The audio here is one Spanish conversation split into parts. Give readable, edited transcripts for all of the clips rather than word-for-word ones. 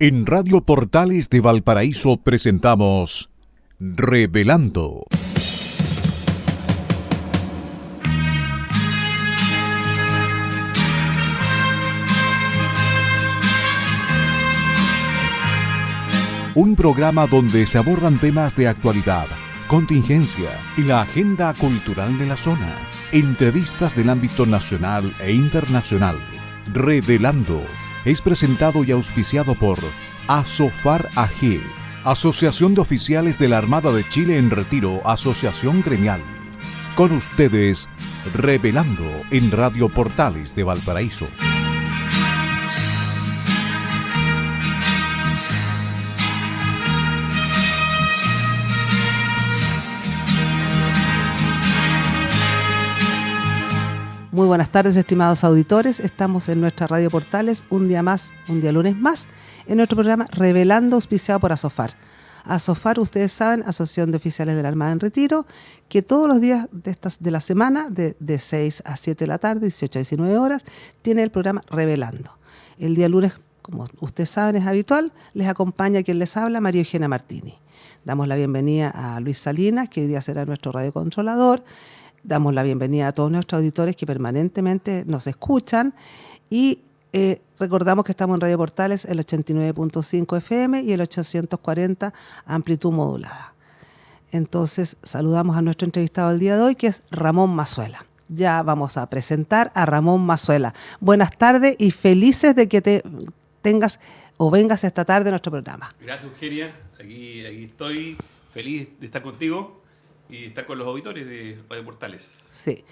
En Radio Portales de Valparaíso presentamos Revelando. Un programa donde se abordan temas de actualidad, contingencia y la agenda cultural de la zona. Entrevistas del ámbito nacional e internacional. Revelando es presentado y auspiciado por Asofar AG, Asociación de Oficiales de la Armada de Chile en Retiro, Asociación Gremial. Con ustedes, Revelando en Radio Portales de Valparaíso. Muy buenas tardes, estimados auditores. Estamos en nuestra Radio Portales un día más, un día lunes más, en nuestro programa Revelando, auspiciado por Asofar. Asofar, ustedes saben, Asociación de Oficiales de la Armada en Retiro, que todos los días de la semana, de 6 a 7 de la tarde, 18 a 19 horas, tiene el programa Revelando. El día lunes, como ustedes saben, es habitual, les acompaña quien les habla, María Eugenia Martini. Damos la bienvenida a Luis Salinas, que hoy día será nuestro radiocontrolador. Damos la bienvenida a todos nuestros auditores que permanentemente nos escuchan y recordamos que estamos en Radio Portales, el 89.5 FM y el 840 amplitud modulada. Entonces saludamos a nuestro entrevistado del día de hoy, que es Ramón Mazuela. Ya vamos a presentar a Ramón Mazuela. Buenas tardes y felices de que tengas o vengas esta tarde a nuestro programa. Gracias, Eugenia. Aquí estoy feliz de estar contigo y estar con los auditores de Radio Portales. Sí.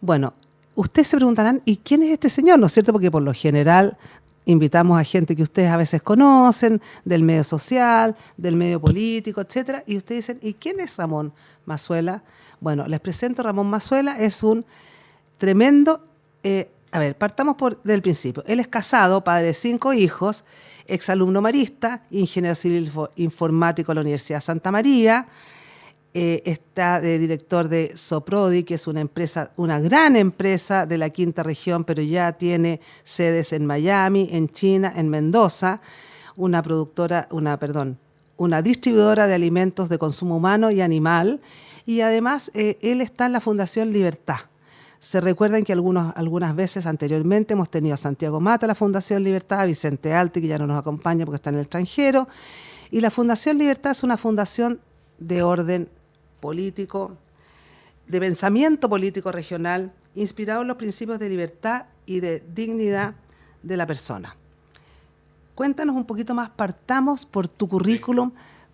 Bueno, ustedes se preguntarán, ¿y quién es este señor? ¿No es cierto? Porque por lo general invitamos a gente que ustedes a veces conocen, del medio social, del medio político, etcétera, y ustedes dicen, ¿y quién es Ramón Mazuela? Bueno, les presento a Ramón Mazuela, es un tremendo... partamos del principio. Él es casado, padre de 5 hijos, exalumno marista, ingeniero civil informático de la Universidad Santa María. Está de director de Soprodi, que es una empresa, una gran empresa de la quinta región, pero ya tiene sedes en Miami, en China, en Mendoza, una distribuidora de alimentos de consumo humano y animal, y además él está en la Fundación Libertad. Se recuerdan que algunas veces anteriormente hemos tenido a Santiago Mata, la Fundación Libertad, a Vicente Alti, que ya no nos acompaña porque está en el extranjero, y la Fundación Libertad es una fundación de orden político, de pensamiento político regional, inspirado en los principios de libertad y de dignidad de la persona. Cuéntanos un poquito más, partamos por tu currículum,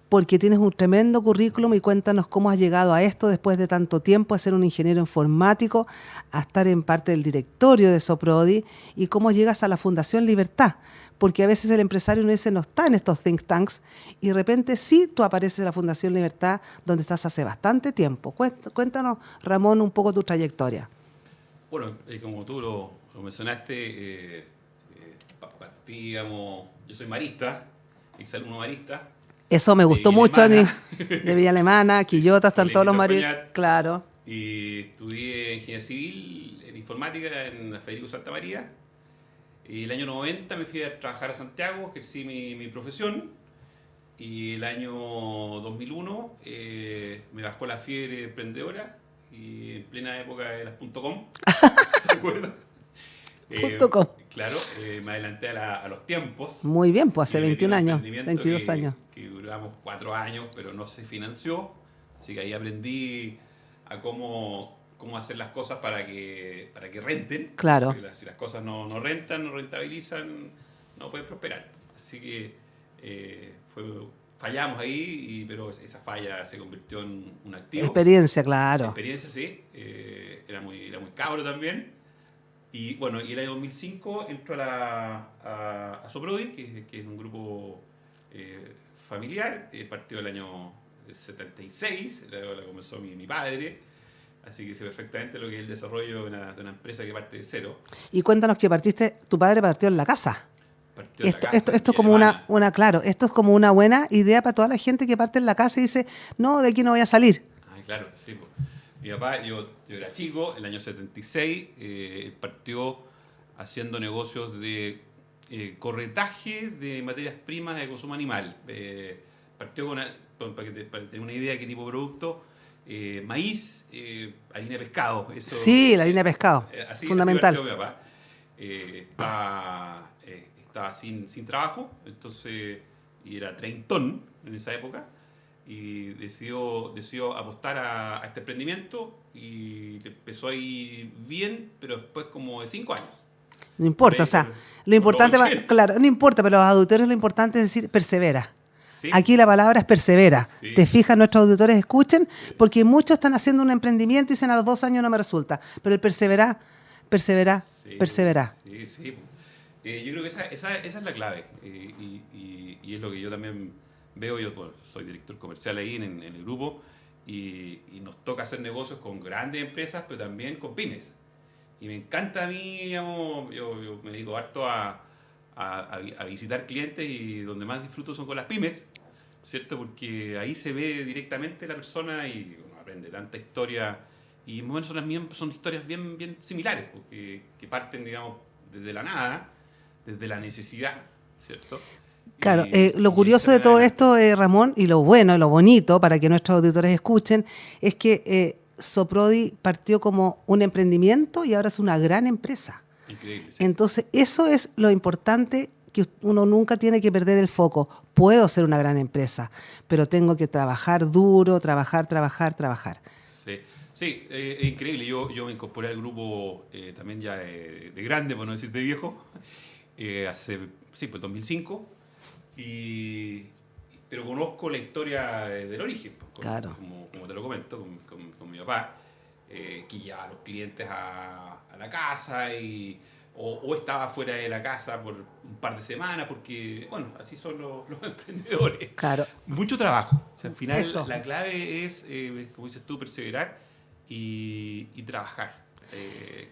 porque tienes un tremendo currículum, y cuéntanos cómo has llegado a esto después de tanto tiempo, a ser un ingeniero informático, a estar en parte del directorio de Soprodi, y cómo llegas a la Fundación Libertad, porque a veces el empresario no está en estos think tanks, y de repente sí tú apareces en la Fundación Libertad, donde estás hace bastante tiempo. Cuéntanos, Ramón, un poco tu trayectoria. Bueno, como tú lo mencionaste, yo soy marista, exalumno marista. Eso me gustó mucho, de Villa Alemana, Quillota, están todos los maristas, claro. Y estudié ingeniería civil en informática en la Federico Santa María. Y el año 90 me fui a trabajar a Santiago, ejercí mi profesión. Y el año 2001 me bajó la fiebre emprendedora, y en plena época de las .com, ¿te acuerdas? .com. Claro, me adelanté a los tiempos. Muy bien, pues hace 21 años, 22 años. Que duramos 4 años, pero no se financió. Así que ahí aprendí a cómo hacer las cosas para que renten. Claro. Porque si las cosas no rentan, no rentabilizan, no pueden prosperar. Así que fallamos ahí, pero esa falla se convirtió en un activo. Experiencia, claro. Experiencia, sí. Era muy cabro también. Y bueno, y el año 2005 entro a Soprodi, que es un grupo familiar. Partió el año 76, la comenzó mi padre. Así que sé perfectamente lo que es el desarrollo de una empresa que parte de cero. Y cuéntanos que tu padre partió en la casa. Esto es como esto es como una buena idea para toda la gente que parte en la casa y dice, no, de aquí no voy a salir. Claro, sí. Pues. Mi papá, yo era chico, el año 76, partió haciendo negocios de corretaje de materias primas de consumo animal. Partió para tener una idea de qué tipo de producto, maíz, harina de pescado. Eso, Sí, la harina de pescado, fundamental. Así partió mi papá. Estaba sin trabajo, entonces, y era treintón en esa época, y decidió apostar a este emprendimiento y le empezó a ir bien, pero después como de 5 años. No importa, o sea, lo importante, claro, no importa, pero los auditores lo importante es decir persevera. Sí. Aquí la palabra es persevera. Sí. Te fijas, nuestros auditores escuchen, porque muchos están haciendo un emprendimiento y dicen a los 2 años no me resulta, pero el persevera. Sí. Yo creo que esa es la clave y es lo que yo también veo. Yo soy director comercial ahí en el grupo y nos toca hacer negocios con grandes empresas, pero también con pymes. Y me encanta a mí, digamos, yo me dedico harto a visitar clientes y donde más disfruto son con las pymes, ¿cierto? Porque ahí se ve directamente la persona y uno aprende tanta historia y más o menos son historias bien similares, porque que parten, digamos, desde la nada, desde la necesidad, ¿cierto? Claro, lo curioso de todo esto, Ramón, y lo bueno y lo bonito para que nuestros auditores escuchen, es que Soprodi partió como un emprendimiento y ahora es una gran empresa. Increíble. Sí. Entonces, eso es lo importante, que uno nunca tiene que perder el foco. Puedo ser una gran empresa, pero tengo que trabajar duro, trabajar. Sí, es increíble. Yo me incorporé al grupo también ya de grande, por no decir de viejo, hace, pues 2005, pero conozco la historia del origen, pues, claro. como te lo comento, con mi papá, que llevaba a los clientes a la casa o estaba fuera de la casa por un par de semanas, porque, bueno, así son los emprendedores. Claro. Mucho trabajo. O sea, al final Eso. la clave es, como dices tú, perseverar y trabajar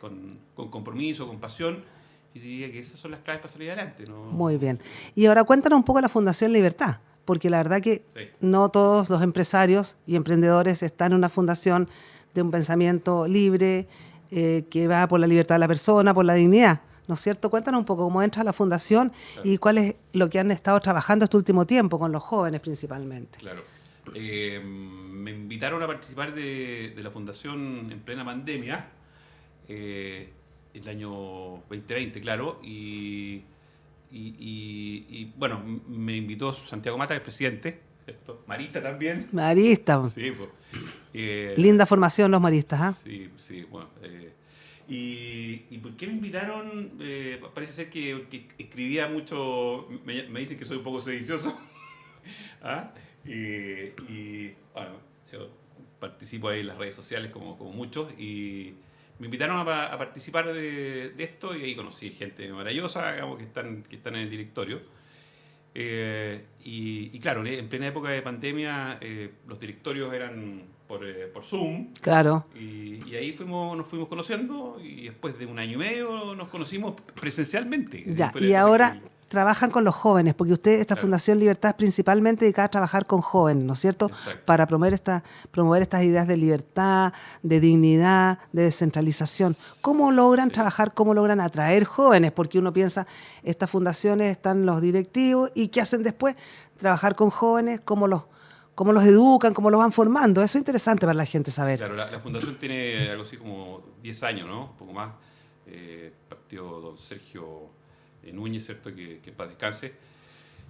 con compromiso, con pasión. Y diría que esas son las claves para salir adelante, ¿no? Muy bien. Y ahora cuéntanos un poco la Fundación Libertad, porque la verdad que Sí. no todos los empresarios y emprendedores están en una fundación de un pensamiento libre, que va por la libertad de la persona, por la dignidad, ¿no es cierto? Cuéntanos un poco cómo entra la fundación, claro, y cuál es lo que han estado trabajando este último tiempo con los jóvenes principalmente. Claro. Me invitaron a participar de la fundación en plena pandemia, el año 2020, claro, y bueno, me invitó Santiago Mata, que es presidente, ¿cierto? Marista también. Marista. Sí, pues. Linda formación los maristas, ¿ah? Sí, bueno. ¿Y por qué me invitaron? Parece ser que escribía mucho, me dicen que soy un poco sedicioso. ¿Ah? Y bueno, yo participo ahí en las redes sociales como muchos y me invitaron a participar de esto y ahí conocí gente maravillosa, digamos, que están en el directorio. Y claro, en plena época de pandemia los directorios eran por Zoom. Claro. Y ahí nos fuimos conociendo y después de 1 año y medio nos conocimos presencialmente. Ya, y ahora trabajan con los jóvenes, porque usted, esta, claro, Fundación Libertad es principalmente dedicada a trabajar con jóvenes, ¿no es cierto? Exacto. Para promover estas ideas de libertad, de dignidad, de descentralización. ¿Cómo logran trabajar, cómo logran atraer jóvenes? Porque uno piensa, estas fundaciones están los directivos y ¿qué hacen después? Trabajar con jóvenes, cómo los educan, cómo los van formando. Eso es interesante para la gente saber. Claro, la fundación tiene algo así como 10 años, ¿no? Un poco más. Partió don Sergio Núñez, ¿cierto? Que en paz descanse.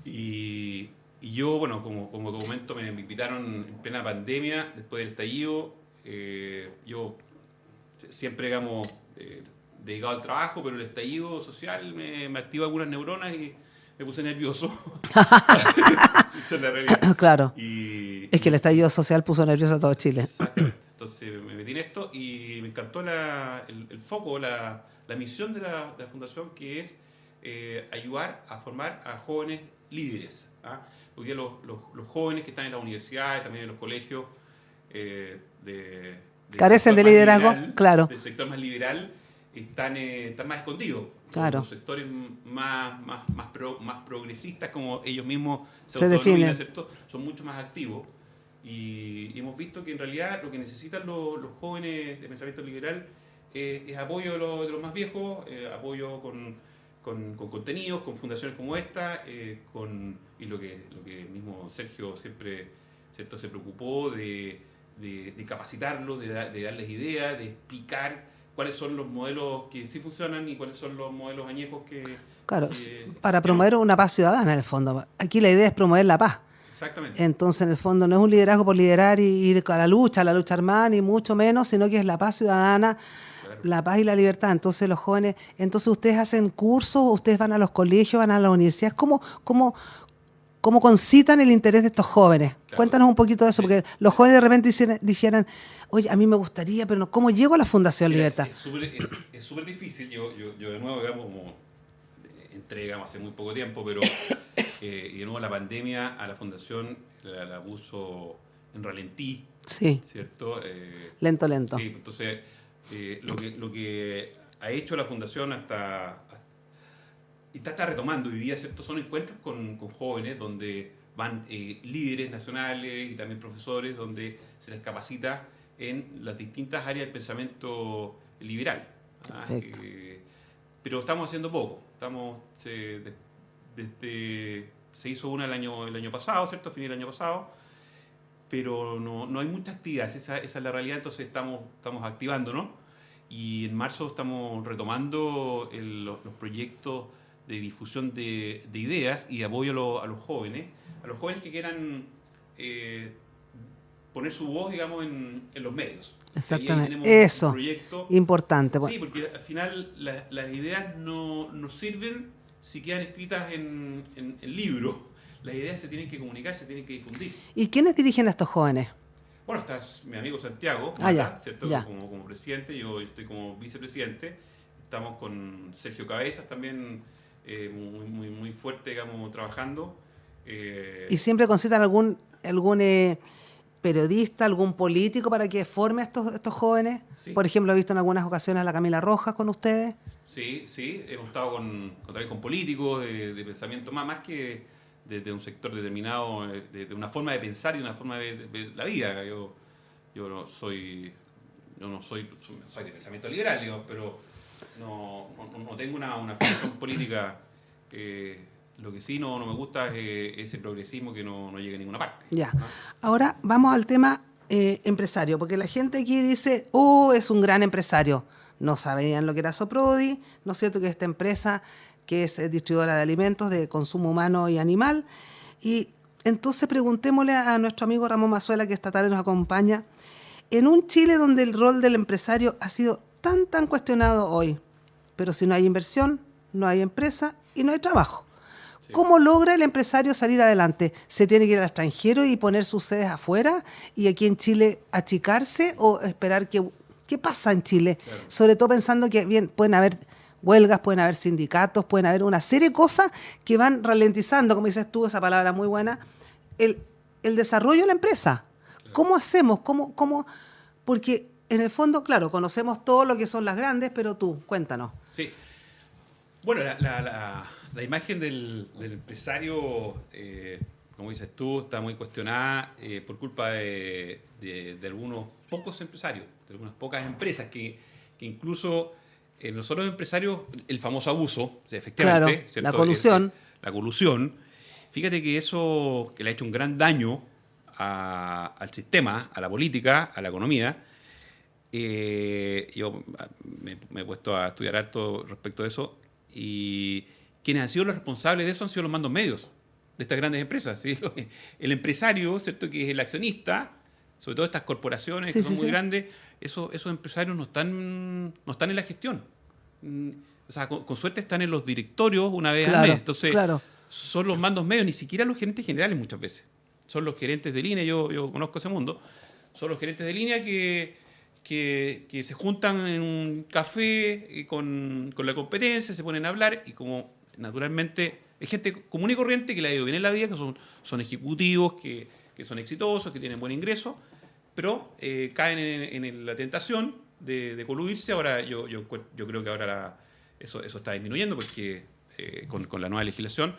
Y yo, bueno, como documento me invitaron en plena pandemia, después del estallido. Yo siempre, digamos, dedicado al trabajo, pero el estallido social me activó algunas neuronas y me puse nervioso. Esa es la realidad. Claro. Es que el estallido social puso nervioso a todo Chile. Exactamente. Entonces me metí en esto y me encantó el foco, la misión de la fundación, que es ayudar a formar a jóvenes líderes. ¿Ah? Hoy día los jóvenes que están en las universidades, también en los colegios, carecen de liderazgo, liberal, claro. Del sector más liberal, están más escondidos. Claro. Los sectores más progresistas, como ellos mismos se definen, ¿cierto? Son mucho más activos. Y hemos visto que en realidad lo que necesitan los jóvenes de pensamiento liberal es apoyo de los más viejos, apoyo con con contenidos, con fundaciones como esta, y lo que el mismo Sergio siempre, ¿cierto?, se preocupó de capacitarlos, de darles ideas, de explicar cuáles son los modelos que sí funcionan y cuáles son los modelos añejos que... Claro, para promover una paz ciudadana en el fondo. Aquí la idea es promover la paz. Exactamente. Entonces, en el fondo, no es un liderazgo por liderar y ir a la lucha armada, ni mucho menos, sino que es la paz ciudadana, claro, la paz y la libertad. Entonces, los jóvenes, ustedes hacen cursos, ustedes van a los colegios, van a las universidades. ¿Cómo concitan el interés de estos jóvenes? Claro. Cuéntanos un poquito de eso, porque los jóvenes de repente dijeran, oye, a mí me gustaría, pero no, ¿cómo llego a la Fundación Libertad? Es súper difícil. Yo de nuevo, digamos, como entré hace muy poco tiempo, pero y de nuevo la pandemia a la Fundación la puso en ralentí, sí, ¿cierto? Lento. Sí, entonces lo que ha hecho la Fundación y está retomando hoy día, ¿cierto? Son encuentros con jóvenes donde van líderes nacionales y también profesores, donde se les capacita en las distintas áreas del pensamiento liberal. Perfecto. Pero estamos haciendo poco. Se hizo una el año pasado, ¿cierto? A fin del año pasado, pero no hay mucha actividad, esa es la realidad. Entonces estamos activándonos, y en marzo estamos retomando los proyectos de difusión de ideas y de apoyo a los jóvenes que quieran poner su voz, digamos, en los medios. Exactamente, eso, un proyecto importante. Sí, porque al final las ideas no sirven si quedan escritas en libros. Las ideas se tienen que comunicar, se tienen que difundir. ¿Y quiénes dirigen a estos jóvenes? Bueno, está mi amigo Santiago, ¿cierto? Ya. Como presidente, yo estoy como vicepresidente. Estamos con Sergio Cabezas también, muy fuerte, digamos, trabajando. ¿Y siempre concitan algún periodista, algún político para que forme a estos jóvenes? Sí. Por ejemplo, he visto en algunas ocasiones a la Camila Rojas con ustedes. Sí, hemos estado también con políticos de pensamiento más que de un sector determinado, de una forma de pensar y una forma de ver la vida. Yo no soy de pensamiento liberal, digamos, pero no tengo una formación política. Lo que sí no me gusta es ese progresismo que no llega a ninguna parte. Ya. Ahora vamos al tema empresario, porque la gente aquí dice, es un gran empresario. No sabían lo que era Soprodi, ¿no es cierto? Que esta empresa que es distribuidora de alimentos de consumo humano y animal. Y entonces preguntémosle a nuestro amigo Ramón Mazuela, que esta tarde nos acompaña, en un Chile donde el rol del empresario ha sido tan cuestionado hoy, pero si no hay inversión, no hay empresa y no hay trabajo. Sí. ¿Cómo logra el empresario salir adelante? ¿Se tiene que ir al extranjero y poner sus sedes afuera y aquí en Chile achicarse o esperar qué pasa en Chile? Claro. Sobre todo pensando que bien pueden haber huelgas, pueden haber sindicatos, pueden haber una serie de cosas que van ralentizando, como dices tú, esa palabra muy buena, el desarrollo de la empresa. Claro. ¿Cómo hacemos? ¿Cómo? Porque en el fondo, claro, conocemos todo lo que son las grandes, pero tú, cuéntanos. Sí. Bueno, la imagen del empresario, como dices tú, está muy cuestionada por culpa de algunos pocos empresarios, de algunas pocas empresas que incluso nosotros empresarios, el famoso abuso, o sea, efectivamente, claro, ¿cierto? La colusión. La colusión. Fíjate que eso que le ha hecho un gran daño al sistema, a la política, a la economía. Yo me he puesto a estudiar harto respecto de eso, y quienes han sido los responsables de eso han sido los mandos medios de estas grandes empresas, ¿sí? El empresario, ¿cierto?, que es el accionista, sobre todo estas corporaciones que son muy grandes, esos empresarios no están en la gestión. O sea, con suerte están en los directorios una vez al mes. Entonces, son los mandos medios, ni siquiera los gerentes generales muchas veces. Son los gerentes de línea, yo conozco ese mundo, son los gerentes de línea que se juntan en un café con la competencia, se ponen a hablar, y como naturalmente es gente común y corriente que le ha ido bien en la vida, que son ejecutivos, que son exitosos, que tienen buen ingreso, pero caen en la tentación de coludirse. Ahora yo creo que ahora eso está disminuyendo porque con la nueva legislación,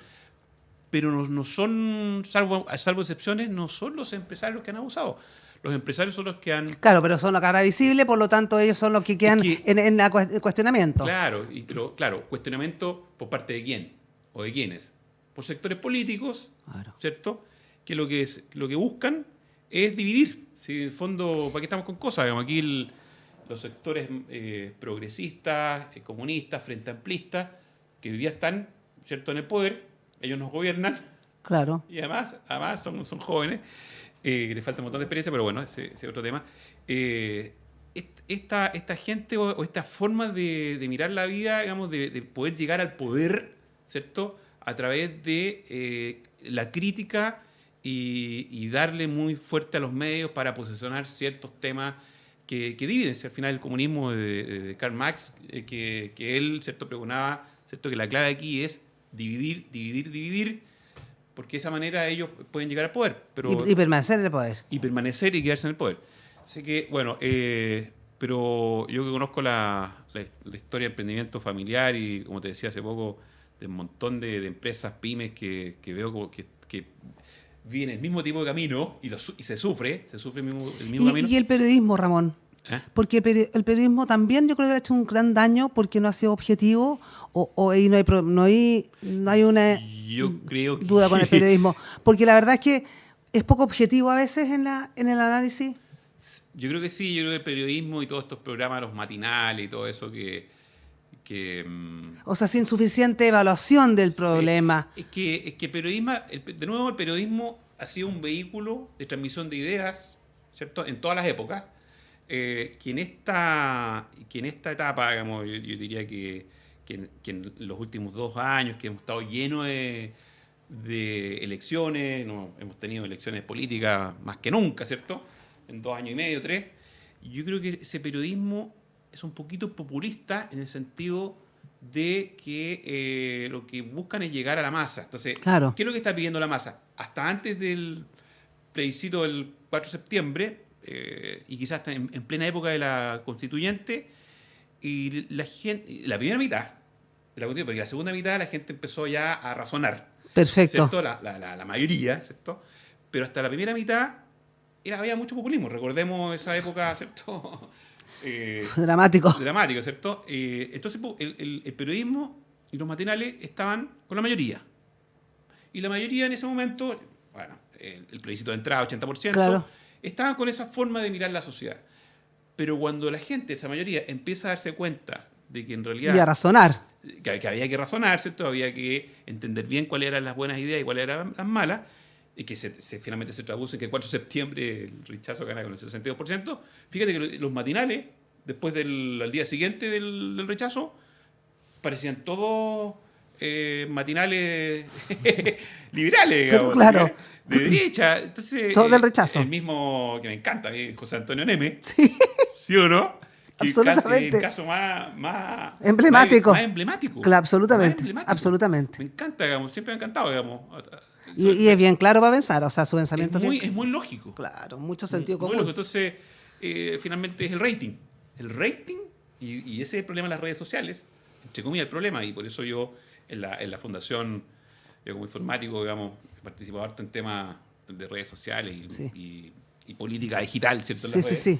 pero no son, salvo excepciones, no son los empresarios que han abusado. Los empresarios son los que han... Claro, pero son la cara visible, por lo tanto ellos son los que quedan en el cuestionamiento. Claro, pero claro, cuestionamiento por parte de quién o de quiénes. Por sectores políticos, claro, ¿cierto? Que lo que buscan es dividir. Si en el fondo, ¿para qué estamos con cosas? Digamos, aquí los sectores progresistas, comunistas, frente amplistas, que hoy día están, ¿cierto?, en el poder, ellos nos gobiernan. Claro. Y además son jóvenes. Que le falta un montón de experiencia, pero bueno, ese es otro tema. Esta gente o esta forma de mirar la vida, digamos, de poder llegar al poder, ¿cierto?, a través de la crítica y darle muy fuerte a los medios para posicionar ciertos temas que dividen. Al final el comunismo de Karl Marx, que él, ¿cierto?, pregonaba, ¿cierto?, que la clave aquí es dividir, porque de esa manera ellos pueden llegar al poder. Pero, y permanecer en el poder. Y permanecer y quedarse en el poder. Así que, bueno, pero yo que conozco la historia de emprendimiento familiar y, como te decía hace poco, de un montón de empresas, pymes que veo que viven el mismo tipo de camino y se sufre el mismo camino. ¿Y el periodismo, Ramón? Porque el periodismo también yo creo que ha hecho un gran daño porque no ha sido objetivo y no hay una duda con el periodismo. Porque la verdad es que es poco objetivo a veces en el análisis. Yo creo que sí, yo creo que el periodismo y todos estos programas, los matinales y todo eso o sea, sin suficiente evaluación del problema. Sí. Es que de nuevo el periodismo ha sido un vehículo de transmisión de ideas, ¿cierto?, en todas las épocas. Que en esta etapa, digamos, yo diría que en los últimos 2 años que hemos estado llenos de elecciones, hemos tenido elecciones políticas más que nunca, ¿cierto?, en 2 años y medio, 3, yo creo que ese periodismo es un poquito populista en el sentido de que lo que buscan es llegar a la masa. Entonces, claro, ¿qué es lo que está pidiendo la masa? Hasta antes del plebiscito del 4 de septiembre, y quizás en plena época de la constituyente, y la primera mitad de la constituyente, porque la segunda mitad la gente empezó ya a razonar. Perfecto. ¿Cierto? La mayoría, ¿cierto? Pero hasta la primera mitad había mucho populismo. Recordemos esa época, ¿cierto? Dramático, ¿cierto? Entonces el periodismo y los matinales estaban con la mayoría. Y la mayoría en ese momento, bueno, el plebiscito de entrada, 80%, claro, estaban con esa forma de mirar la sociedad. Pero cuando la gente, esa mayoría, empieza a darse cuenta de que en realidad... Y a razonar. Que había que razonar, ¿cierto? Había que entender bien cuáles eran las buenas ideas y cuáles eran las malas, y que finalmente se traduce en que el 4 de septiembre el rechazo gana con el 62%. Fíjate que los matinales, después al día siguiente del rechazo, parecían todos matinales liberales, digamos, claro, de derecha. Entonces, todo del rechazo. El mismo que me encanta, José Antonio Neme. Sí. ¿Sí o no? Absolutamente. El caso más emblemático. Más emblemático. Claro, absolutamente. Más emblemático. Absolutamente. Me encanta, digamos, siempre me ha encantado, digamos. Y es bien claro para pensar, o sea, su pensamiento es muy lógico. Claro, mucho sentido común. Muy lógico. Entonces, finalmente es el rating. El rating, y ese es el problema de las redes sociales, entre comillas el problema, y por eso yo en la fundación, yo como informático, digamos, he participado harto en temas de redes sociales y política digital, ¿cierto? En las redes. Sí.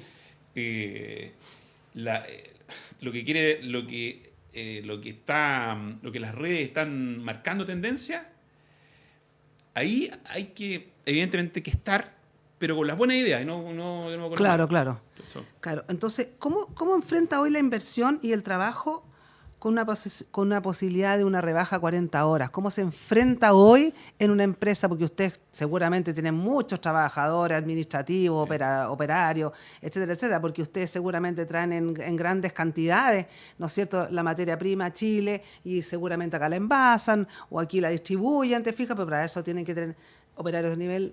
Lo que las redes están marcando tendencia, ahí hay que, evidentemente, que estar, pero con las buenas ideas, no con claro. Claro. Entonces, ¿cómo enfrenta hoy la inversión y el trabajo con una posibilidad de una rebaja a 40 horas? ¿Cómo se enfrenta hoy en una empresa? Porque usted seguramente tiene muchos trabajadores administrativos, operarios, etcétera, porque ustedes seguramente traen en grandes cantidades, ¿no es cierto?, la materia prima a Chile y seguramente acá la envasan o aquí la distribuyen, ¿te fijas? Pero para eso tienen que tener operarios de nivel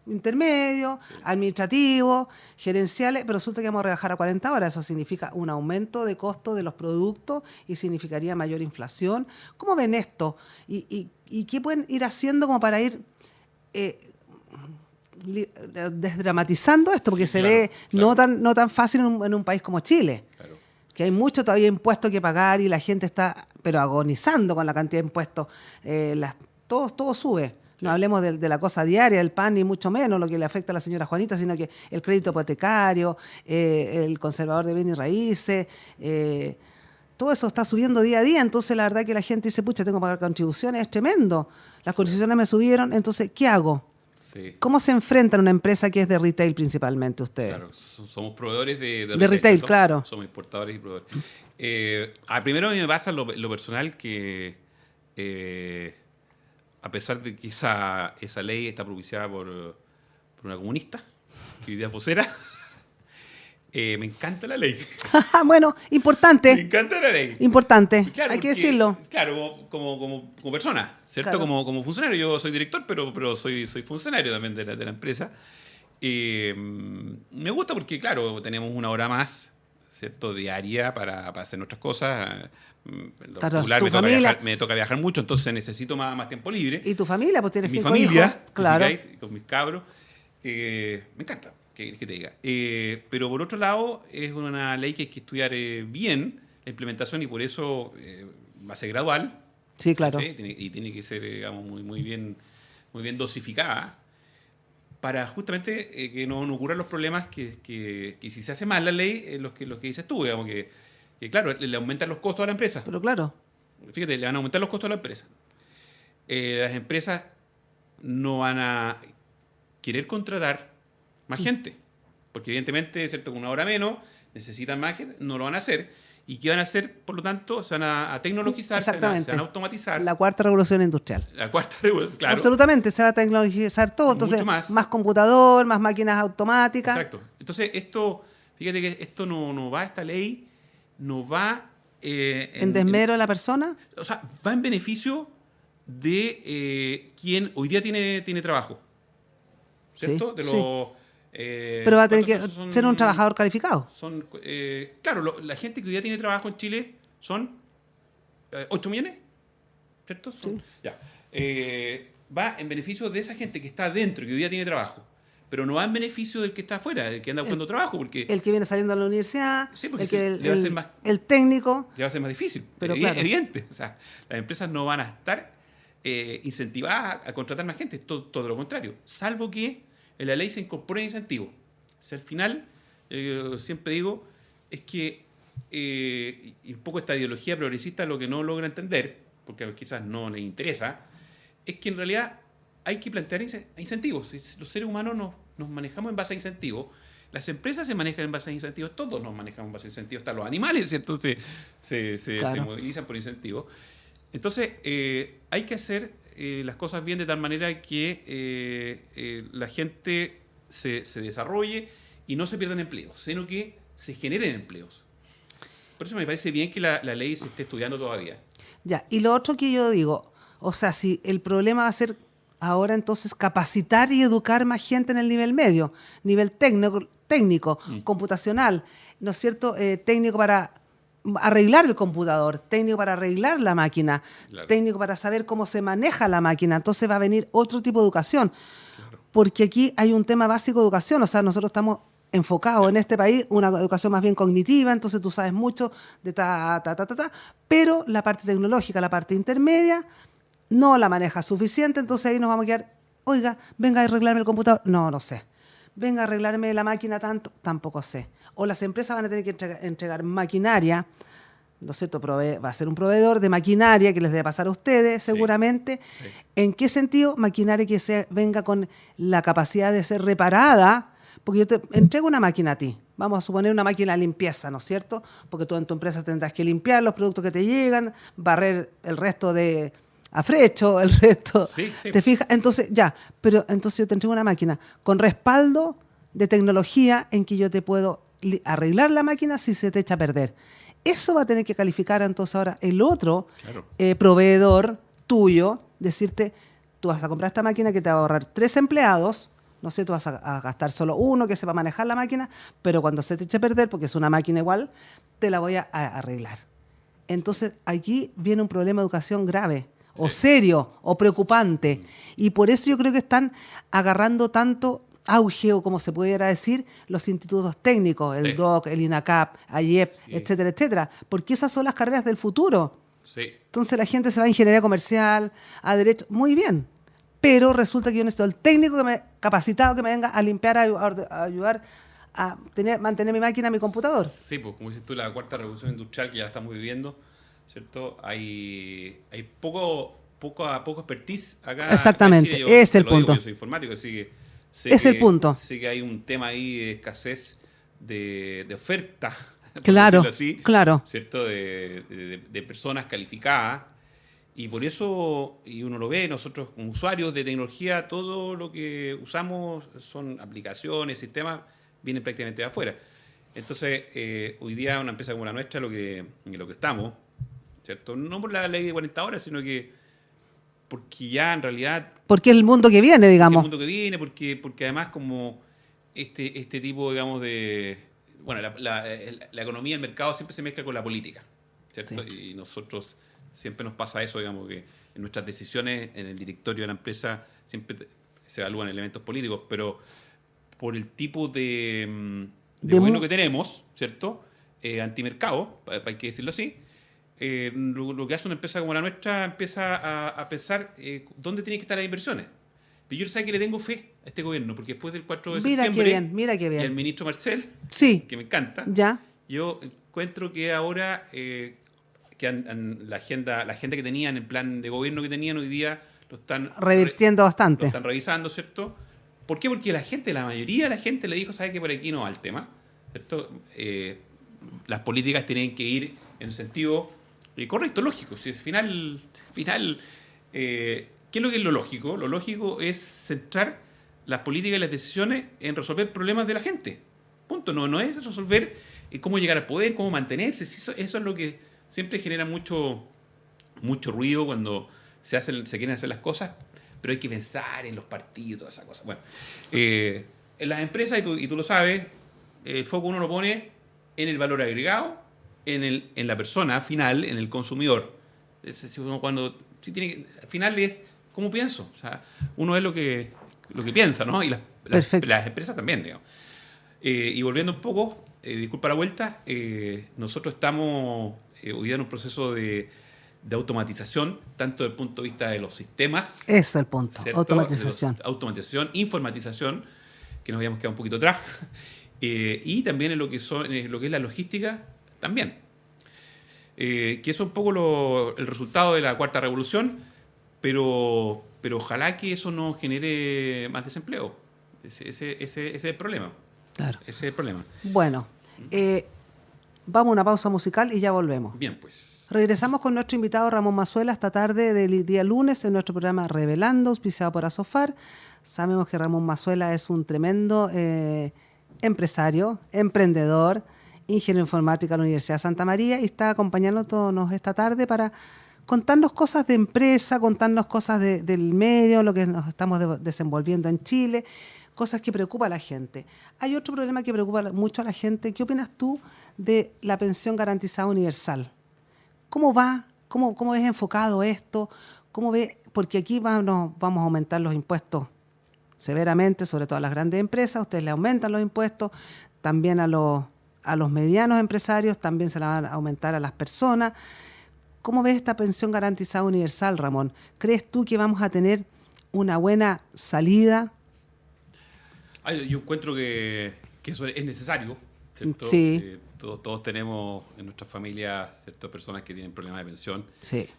intermedio, administrativos, gerenciales, pero resulta que vamos a rebajar a 40 horas. Eso significa un aumento de costo de los productos y significaría mayor inflación. ¿Cómo ven esto? ¿Y qué pueden ir haciendo como para ir desdramatizando esto? Porque se ve no tan fácil en un país como Chile. Claro. Que hay mucho todavía impuestos que pagar y la gente está pero agonizando con la cantidad de impuestos. Todo sube. No hablemos de la cosa diaria, el pan, ni mucho menos lo que le afecta a la señora Juanita, sino que el crédito hipotecario, el conservador de bienes y raíces, todo eso está subiendo día a día. Entonces la verdad que la gente dice, pucha, tengo que pagar contribuciones, es tremendo. Las contribuciones me subieron, entonces, ¿qué hago? Sí. ¿Cómo se enfrentan a una empresa que es de retail principalmente ustedes? Claro, somos proveedores de retail, claro. Somos importadores y proveedores. Primero a mí me pasa lo personal que, a pesar de que esa ley está propiciada por una comunista, que hoy día es vocera, me encanta la ley. Bueno, importante. Me encanta la ley. Importante, Claro, hay que porque, decirlo. Claro, como persona, ¿cierto? Claro. Como funcionario. Yo soy director, pero soy funcionario también de la empresa. Me gusta porque, claro, tenemos una hora más, ¿cierto? Diaria para hacer nuestras cosas. En lo Claro, particular me toca viajar mucho, entonces necesito más tiempo libre. ¿Y tu familia? Pues tienes Mi 5 familia, hijos. Claro. con mis cabros. Me encanta que te diga. Pero por otro lado, es una ley que hay que estudiar bien la implementación y por eso va a ser gradual. Sí, claro. ¿Sí? Y tiene que ser, digamos, muy bien dosificada para justamente que no ocurran los problemas que si se hace mal la ley, los que dices tú, digamos, que claro, le aumentan los costos a la empresa. Pero claro. Fíjate, le van a aumentar los costos a la empresa. Las empresas no van a querer contratar más gente, porque evidentemente, ¿cierto? Con una hora menos, necesitan más gente, no lo van a hacer. ¿Y qué van a hacer? Por lo tanto, se van a tecnologizar, se van a automatizar. La cuarta revolución industrial. La cuarta, claro. Absolutamente, se va a tecnologizar todo. Entonces, más computador, más máquinas automáticas. Exacto. Entonces, fíjate que esto no va, esta ley, no va... ¿En desmedro de la persona? O sea, va en beneficio de quien hoy día tiene trabajo. ¿Cierto? Sí. Pero va a tener que ser un trabajador calificado. Claro, la gente que hoy día tiene trabajo en Chile son 8 millones, ¿cierto? Sí. Ya. Va en beneficio de esa gente que está dentro, que hoy día tiene trabajo, pero no va en beneficio del que está afuera, del que anda buscando trabajo. Porque el que viene saliendo a la universidad, sí, porque el técnico. Le va a ser más difícil, pero evidente. O sea, las empresas no van a estar incentivadas a contratar más gente, todo lo contrario, salvo que en la ley se incorpora incentivos. O sea, al final, siempre digo, es que y un poco esta ideología progresista lo que no logra entender, porque quizás no les interesa, es que en realidad hay que plantear incentivos. Los seres humanos nos manejamos en base a incentivos, las empresas se manejan en base a incentivos, todos nos manejamos en base a incentivos, hasta los animales, ¿cierto? Se movilizan por incentivos. Entonces, hay que hacer las cosas bien de tal manera que la gente se desarrolle y no se pierdan empleos, sino que se generen empleos. Por eso me parece bien que la ley se esté estudiando todavía. Ya, y lo otro que yo digo, o sea, si el problema va a ser ahora entonces capacitar y educar más gente en el nivel medio, nivel técnico, computacional, ¿no es cierto? Técnico para arreglar el computador, técnico para arreglar la máquina, claro, técnico para saber cómo se maneja la máquina. Entonces va a venir otro tipo de educación. Claro. Porque aquí hay un tema básico de educación, o sea, nosotros estamos enfocados en este país, una educación más bien cognitiva, entonces tú sabes mucho de pero la parte tecnológica, la parte intermedia, no la manejas suficiente, entonces ahí nos vamos a quedar, oiga, venga a arreglarme el computador, no sé. Venga a arreglarme la máquina tanto, tampoco sé. O las empresas van a tener que entregar maquinaria, ¿no es cierto? Va a ser un proveedor de maquinaria que les debe pasar a ustedes seguramente. Sí. ¿En qué sentido? Maquinaria que venga con la capacidad de ser reparada, porque yo te entrego una máquina a ti. Vamos a suponer una máquina de limpieza, ¿no es cierto? Porque tú en tu empresa tendrás que limpiar los productos que te llegan, barrer el resto de afrecho, el resto. Sí. ¿Te fijas? Entonces, pero entonces yo te entrego una máquina con respaldo de tecnología en que yo te puedo arreglar la máquina si se te echa a perder. Eso va a tener que calificar entonces ahora el otro proveedor tuyo, decirte, tú vas a comprar esta máquina que te va a ahorrar 3 empleados, no sé, tú vas a gastar solo uno que sepa manejar la máquina, pero cuando se te eche a perder, porque es una máquina igual, te la voy a arreglar. Entonces aquí viene un problema de educación grave, o serio, o preocupante, y por eso yo creo que están agarrando tanto auge, o como se pudiera decir, los institutos técnicos, el DOC, el INACAP, AIEP, etcétera, etcétera, porque esas son las carreras del futuro. Sí. Entonces la gente se va a ingeniería comercial, a derecho, muy bien, pero resulta que yo necesito el técnico capacitado que me venga a limpiar, a ayudar a mantener mi máquina, mi computador. Sí, pues como dices tú, la cuarta revolución industrial que ya la estamos viviendo, ¿cierto? Hay poco expertise acá. Exactamente, en Chile. es el punto. Yo soy informático, así que el punto. Sé que hay un tema ahí de escasez de oferta, Claro, por decirlo así, claro. ¿cierto? De personas calificadas. Y por eso, y uno lo ve, nosotros como usuarios de tecnología, todo lo que usamos son aplicaciones, sistemas, vienen prácticamente de afuera. Entonces, hoy día una empresa como la nuestra, en lo que estamos, ¿cierto? No por la ley de 40 horas, sino que porque ya en realidad... Porque es el mundo que viene, digamos. El mundo que viene, porque además como este tipo, digamos, de... Bueno, la economía, el mercado siempre se mezcla con la política, ¿cierto? Sí. Y nosotros siempre nos pasa eso, digamos, que en nuestras decisiones, en el directorio de la empresa, siempre se evalúan elementos políticos, pero por el tipo de gobierno que tenemos, ¿cierto? Antimercado, hay que decirlo así, lo que hace una empresa como la nuestra empieza a pensar dónde tienen que estar las inversiones. Pero yo sé que le tengo fe a este gobierno, porque después del 4 de septiembre, mira qué bien. y el ministro Marcel, sí, que me encanta, ya. Yo encuentro que ahora la agenda que tenían, el plan de gobierno que tenían hoy día, lo están revirtiendo bastante. Lo están revisando, ¿cierto? ¿Por qué? Porque la mayoría de la gente le dijo, ¿sabe qué? Por aquí no va el tema, ¿cierto? Las políticas tienen que ir en un sentido correcto, lógico. Si al final ¿qué es lo que es lo lógico? Lo lógico es centrar las políticas y las decisiones en resolver problemas de la gente. Punto. No es resolver cómo llegar al poder, cómo mantenerse. Eso es lo que siempre genera mucho ruido cuando se quieren hacer las cosas, pero hay que pensar en los partidos, todas esas cosas. Bueno, en las empresas, y tú lo sabes, el foco uno lo pone en el valor agregado, en la persona final, en el consumidor. Al final es cómo pienso. O sea, uno es lo que piensa, ¿no? Y las empresas también, digamos. Y volviendo un poco, disculpa la vuelta, nosotros estamos hoy día en un proceso de automatización, tanto desde el punto de vista de los sistemas. Eso es el punto, ¿cierto? Automatización, informatización, que nos habíamos quedado un poquito atrás, y también en lo que es la logística, también. Que eso es un poco el resultado de la cuarta revolución, pero ojalá que eso no genere más desempleo. Ese es el problema. Claro. Ese es el problema. Bueno, vamos a una pausa musical y ya volvemos. Bien, pues. Regresamos con nuestro invitado Ramón Mazuela esta tarde del día lunes en nuestro programa Revelando, auspiciado por Asofar. Sabemos que Ramón Mazuela es un tremendo empresario, emprendedor, ingeniero informático de la Universidad de Santa María y está acompañándonos esta tarde para contarnos cosas de empresa, contarnos cosas del medio, lo que nos estamos desenvolviendo en Chile, cosas que preocupan a la gente. Hay otro problema que preocupa mucho a la gente. ¿Qué opinas tú de la pensión garantizada universal? ¿Cómo va? ¿Cómo ves enfocado esto? ¿Cómo ves? Porque aquí vamos a aumentar los impuestos severamente, sobre todo a las grandes empresas. Ustedes le aumentan los impuestos, también a los medianos empresarios, también se la van a aumentar a las personas. ¿Cómo ves esta pensión garantizada universal, Ramón? ¿Crees tú que vamos a tener una buena salida? Yo encuentro que eso es necesario, ¿cierto? Sí. Todos tenemos en nuestras familias ciertas personas que tienen problemas de pensión. Sí.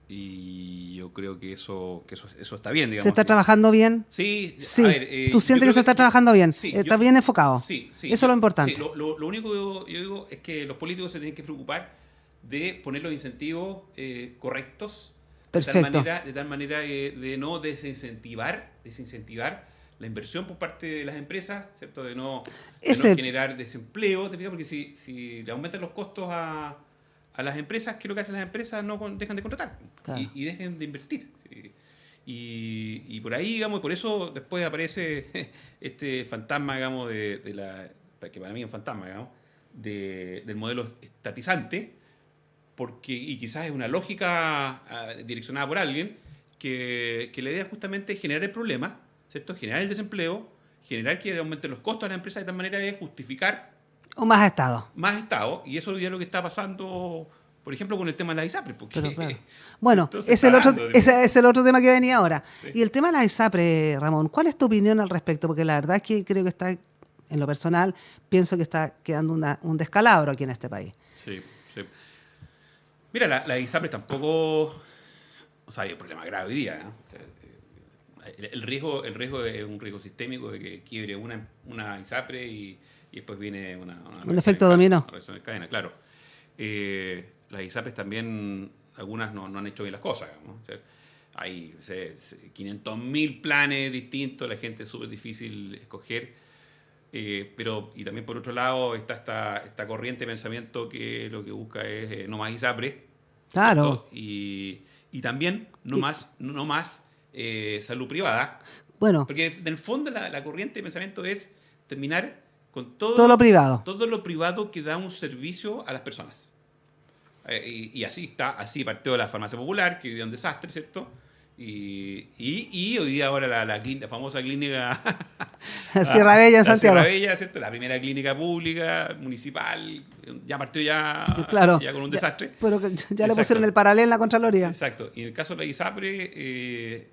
Y yo creo que eso está bien, digamos. ¿Se está trabajando bien? Sí. Sí. A ver, ¿Tú sientes que se está trabajando bien? Sí, ¿Está bien enfocado? Sí. Eso es lo importante. Sí, lo único que yo digo es que los políticos se tienen que preocupar de poner los incentivos correctos. Perfecto. De tal manera de no desincentivar la inversión por parte de las empresas, ¿cierto? De no generar desempleo, ¿te fijas? Porque si le aumentan los costos a las empresas, ¿qué es lo que hacen las empresas? No dejan de contratar. Claro. Y dejan de invertir. ¿Sí? Y por ahí, digamos, y por eso después aparece este fantasma, digamos, que para mí es un fantasma, digamos, del modelo estatizante, y quizás es una lógica direccionada por alguien que la idea justamente es generar el problema, ¿cierto? Generar el desempleo, generar que aumenten los costos a las empresas, de tal manera de justificar o más Estado. Más Estado, y eso hoy día es lo que está pasando por ejemplo, con el tema de las ISAPRES. Porque, pero claro. Bueno, ese es el otro tema que venía ahora. Sí. Y el tema de las ISAPRES, Ramón, ¿cuál es tu opinión al respecto? Porque la verdad es que creo que está, en lo personal, pienso que está quedando un descalabro aquí en este país. Sí, sí. Mira, la ISAPRES tampoco... O sea, hay un problema grave hoy día, ¿no? O sea, el riesgo es un riesgo sistémico de que quiebre una ISAPRES y después viene un efecto dominó. Una reacción en cadena, claro. Las ISAPRES también, algunas no han hecho bien las cosas, ¿no? O sea, hay 500.000 planes distintos, la gente es súper difícil escoger. Pero también por otro lado está esta corriente de pensamiento que lo que busca es no más ISAPRES. Claro. Y también no más salud privada. Bueno. Porque en el fondo la corriente de pensamiento es terminar con todo lo privado que da un servicio a las personas. Y así partió la farmacia popular, que hoy día es un desastre, ¿cierto? Y hoy día ahora la famosa clínica Sierra Bella en Santiago. Sierra Bella, ¿cierto? La primera clínica pública, municipal, ya partió claro, ya con un desastre. Pero ya le pusieron el paralelo en la Contraloría. Exacto. Y en el caso de la ISAPRES,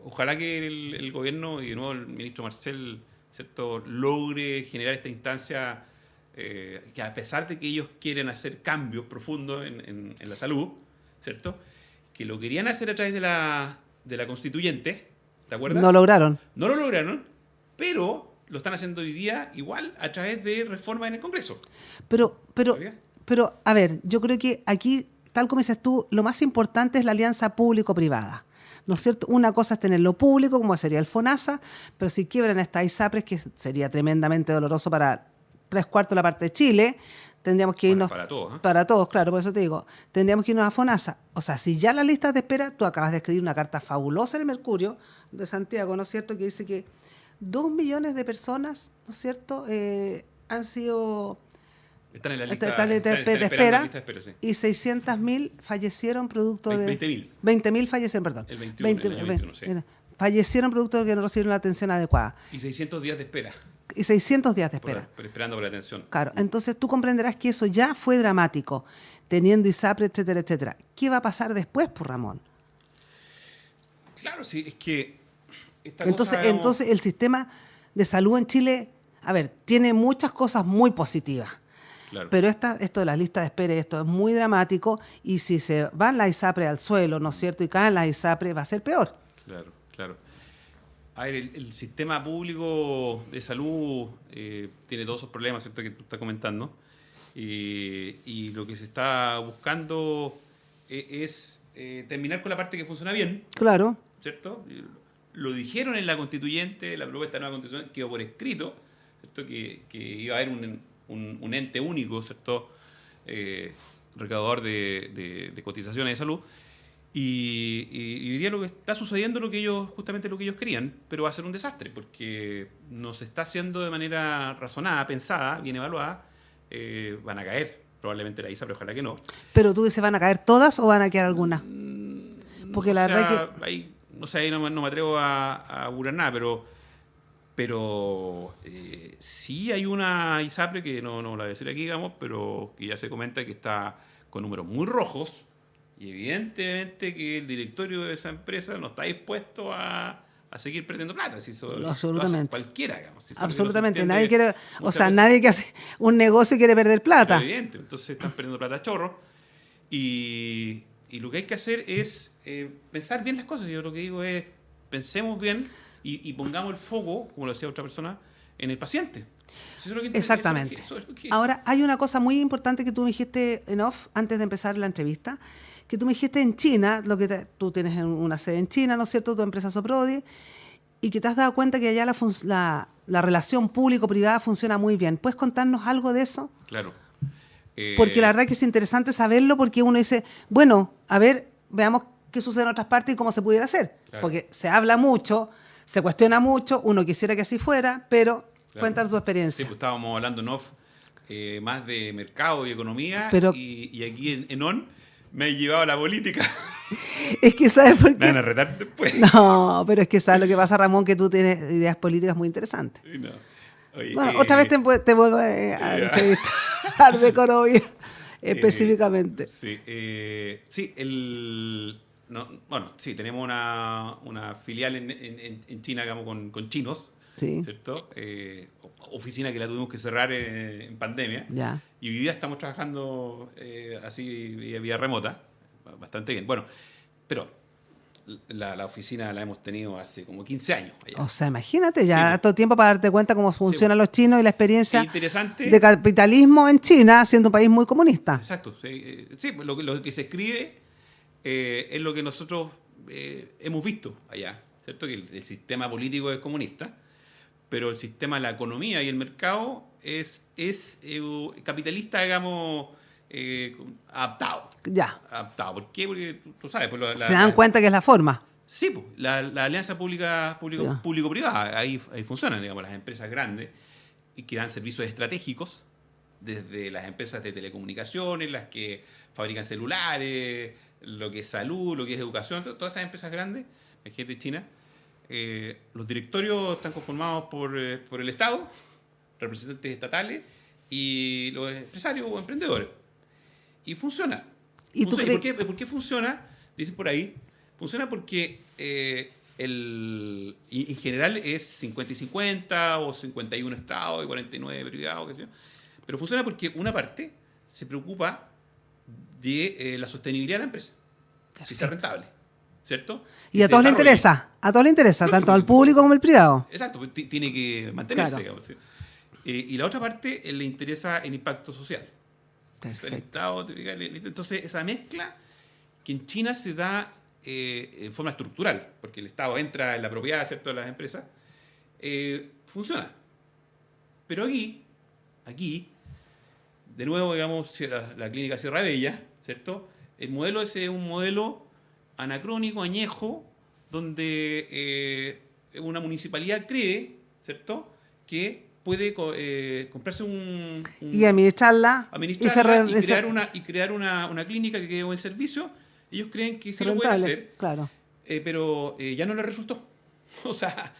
ojalá que el gobierno y de nuevo el ministro Marcel, ¿cierto?, logre generar esta instancia que a pesar de que ellos quieren hacer cambios profundos en la salud, ¿cierto?, que lo querían hacer a través de la constituyente, ¿te acuerdas? No lograron, pero lo están haciendo hoy día igual a través de reformas en el Congreso. Pero a ver, yo creo que aquí, tal como dices tú, lo más importante es la alianza público-privada. ¿No es cierto? Una cosa es tener lo público, como sería el FONASA, pero si quiebran esta ISAPRES, que sería tremendamente doloroso para 3/4 de la parte de Chile, tendríamos que irnos... Para todos, ¿eh? Para todos, claro, por eso te digo. Tendríamos que irnos a FONASA. O sea, si ya las listas de espera, tú acabas de escribir una carta fabulosa en el Mercurio de Santiago, ¿no es cierto?, que dice que 2 millones de personas, ¿no es cierto?, han sido... Están en la lista de espera, sí. Y 600.000 fallecieron producto de... 20.000 fallecieron, perdón. El 21, sí. Fallecieron producto de que no recibieron la atención adecuada. Y 600 días de espera. Esperando por la atención. Claro, entonces tú comprenderás que eso ya fue dramático, teniendo ISAPRES, etcétera, etcétera. ¿Qué va a pasar después, por Ramón? Claro, sí, es que... Entonces el sistema de salud en Chile, a ver, tiene muchas cosas muy positivas. Claro. Pero esto de las listas de espera, esto es muy dramático, y si se van las ISAPRES al suelo, ¿no es cierto?, y caen las ISAPRES, va a ser peor. Claro. A ver, el sistema público de salud tiene todos esos problemas, ¿cierto?, que tú estás comentando. Y lo que se está buscando es terminar con la parte que funciona bien. Claro. ¿Cierto? Lo dijeron en la constituyente, la propuesta de nueva constitución quedó por escrito, ¿cierto?, que iba a haber un ente único, ¿cierto?, recaudador de cotizaciones de salud. Y hoy día lo que está sucediendo es justamente lo que ellos querían, pero va a ser un desastre, porque no se está haciendo de manera razonada, pensada, bien evaluada. Van a caer probablemente la ISAPRES, ojalá que no. Pero tú dices, ¿van a caer todas o van a quedar algunas? Porque la verdad es que... ahí no me atrevo a augurar nada, pero sí hay una ISAPRES que no la voy a decir aquí, digamos, pero que ya se comenta que está con números muy rojos, y evidentemente que el directorio de esa empresa no está dispuesto a seguir perdiendo plata. Si eso absolutamente. Lo hace cualquiera, digamos. Si absolutamente. Nadie quiere, nadie que hace un negocio quiere perder plata. Evidente. Entonces están perdiendo plata a chorro. Y lo que hay que hacer es pensar bien las cosas. Yo lo que digo es, pensemos bien y pongamos el foco, como lo decía otra persona, en el paciente. Exactamente. Ahora, hay una cosa muy importante que tú me dijiste en off, antes de empezar la entrevista, que tú me dijiste en China, tú tienes una sede en China, ¿no es cierto?, tu empresa Soprodi, y que te has dado cuenta que allá la relación público-privada funciona muy bien. ¿Puedes contarnos algo de eso? Claro. Porque la verdad que es interesante saberlo, porque uno dice, bueno, a ver, veamos qué sucede en otras partes y cómo se pudiera hacer. Claro. Porque se habla mucho, se cuestiona mucho, uno quisiera que así fuera, pero claro. Cuéntanos tu experiencia. Sí, pues estábamos hablando en off más de mercado y economía, y aquí en ON me he llevado a la política. Es que ¿sabes por qué? Me van a retar después. No, pero es que ¿sabes lo que pasa, Ramón? Que tú tienes ideas políticas muy interesantes. No. Oye, bueno, otra vez te vuelvo a entrevistar de economía. específicamente. Sí, sí, sí, tenemos una filial en China, digamos, con chinos, Sí. ¿cierto? Oficina que la tuvimos que cerrar en pandemia. Ya. Y hoy día estamos trabajando así vía remota, bastante bien. Bueno, pero la oficina la hemos tenido hace como 15 años. Allá. O sea, imagínate, ya Sí. todo tiempo para darte cuenta cómo funcionan los chinos y la experiencia Es interesante. de capitalismo en China, siendo un país muy comunista. Exacto. Sí, lo que se escribe es lo que nosotros hemos visto allá, ¿cierto? Que el sistema político es comunista, pero el sistema de la economía y el mercado es capitalista, digamos, adaptado. Ya. Adaptado. ¿Por qué? Porque tú sabes. Pues Se dan cuenta que es la forma. Sí, pues, la alianza público-privada, ahí funcionan, digamos, las empresas grandes y que dan servicios estratégicos, desde las empresas de telecomunicaciones, las que fabrican celulares, lo que es salud, lo que es educación, todas esas empresas grandes, gente china, los directorios están conformados por el Estado, representantes estatales y los empresarios o emprendedores. Y funciona. ¿Y tú funciona. crees? ¿Por qué funciona? Dicen por ahí. Funciona porque en general es 50 y 50 o 51 estados y 49 privados, qué sé yo. Pero funciona porque una parte se preocupa de la sostenibilidad de la empresa, que sea rentable, ¿cierto? Y a todos les interesa, tanto al público como al privado. Exacto, pues, tiene que mantenerse, Claro. digamos. ¿Sí? Y la otra parte le interesa el impacto social. El Perfecto. Estado, entonces esa mezcla que en China se da en forma estructural, porque el Estado entra en la propiedad, ¿cierto?, de las empresas, funciona. Pero aquí, de nuevo, digamos, la clínica Sierra Bella, ¿cierto? El modelo ese es un modelo anacrónico, añejo, donde una municipalidad cree, ¿cierto?, que puede comprarse Y administrarla. y crear una clínica que quede en servicio. Ellos creen que sí lo pueden hacer, claro. pero ya no les resultó. O sea,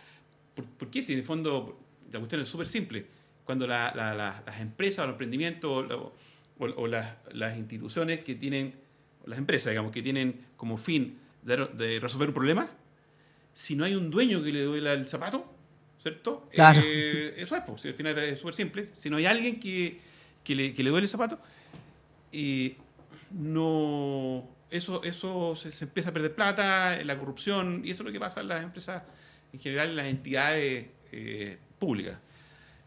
¿por qué? Si en el fondo la cuestión es súper simple. Cuando las empresas o los emprendimientos o las instituciones que tienen, o las empresas, digamos, que tienen como fin de resolver un problema, si no hay un dueño que le duela el zapato, ¿cierto? Claro. Eso es, pues, al final es súper simple. Si no hay alguien que le duele el zapato, no, eso se empieza a perder plata, la corrupción, y eso es lo que pasa en las empresas, en general, en las entidades públicas.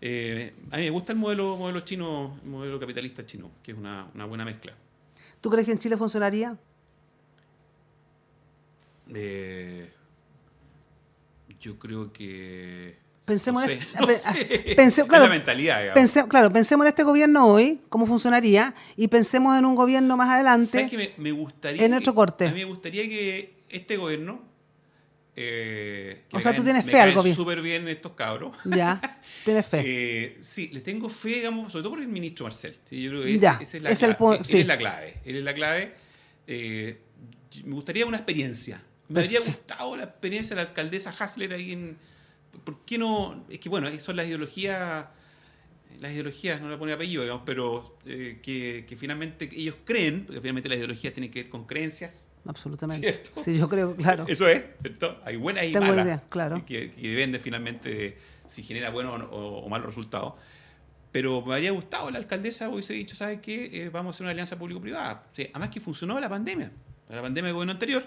A mí me gusta el modelo chino, el modelo capitalista chino, que es una buena mezcla. ¿Tú crees que en Chile funcionaría? Yo creo que... Pensemos no en sé, no sé. Claro, es la mentalidad, digamos. Pensemos en este gobierno hoy, cómo funcionaría, y pensemos en un gobierno más adelante. ¿Sabes que me gustaría? En otro corte. A mí me gustaría que este gobierno... O sea, tú tienes fe al gobierno. Súper bien estos cabros. Ya, tienes fe. Sí, le tengo fe, digamos, sobre todo por el ministro Marcel. Sí, yo creo que Ya, esa es la es clave. el punto, sí. Él es la clave. Él es la clave. Me gustaría una experiencia. Me habría gustado la experiencia de la alcaldesa Hassler ahí en... ¿Por qué no? Es que, bueno, son las ideologías, no le pone apellido, digamos, pero que finalmente ellos creen, porque finalmente las ideologías tienen que ver con creencias. Absolutamente. ¿Cierto? Sí, yo creo, claro. Eso es, ¿cierto? Hay buenas y Tengo malas idea, claro. que dependen finalmente si genera buenos o malos resultados. Pero me habría gustado la alcaldesa hubiese dicho, ¿sabes qué? Vamos a hacer una alianza público-privada. O sea, además que funcionó la pandemia del gobierno anterior.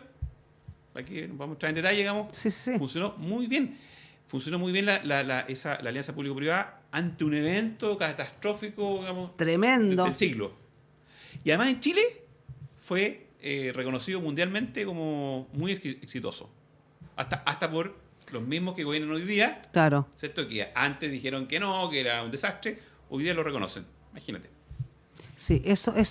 Aquí vamos a entrar en detalle, digamos. Sí. Funcionó muy bien. Funcionó muy bien la alianza público-privada ante un evento catastrófico, digamos, Tremendo. del siglo. Y además en Chile fue reconocido mundialmente como muy exitoso. Hasta por los mismos que gobiernan hoy día, Claro. ¿cierto? Que antes dijeron que no, que era un desastre, hoy día lo reconocen. Imagínate. Sí, eso ha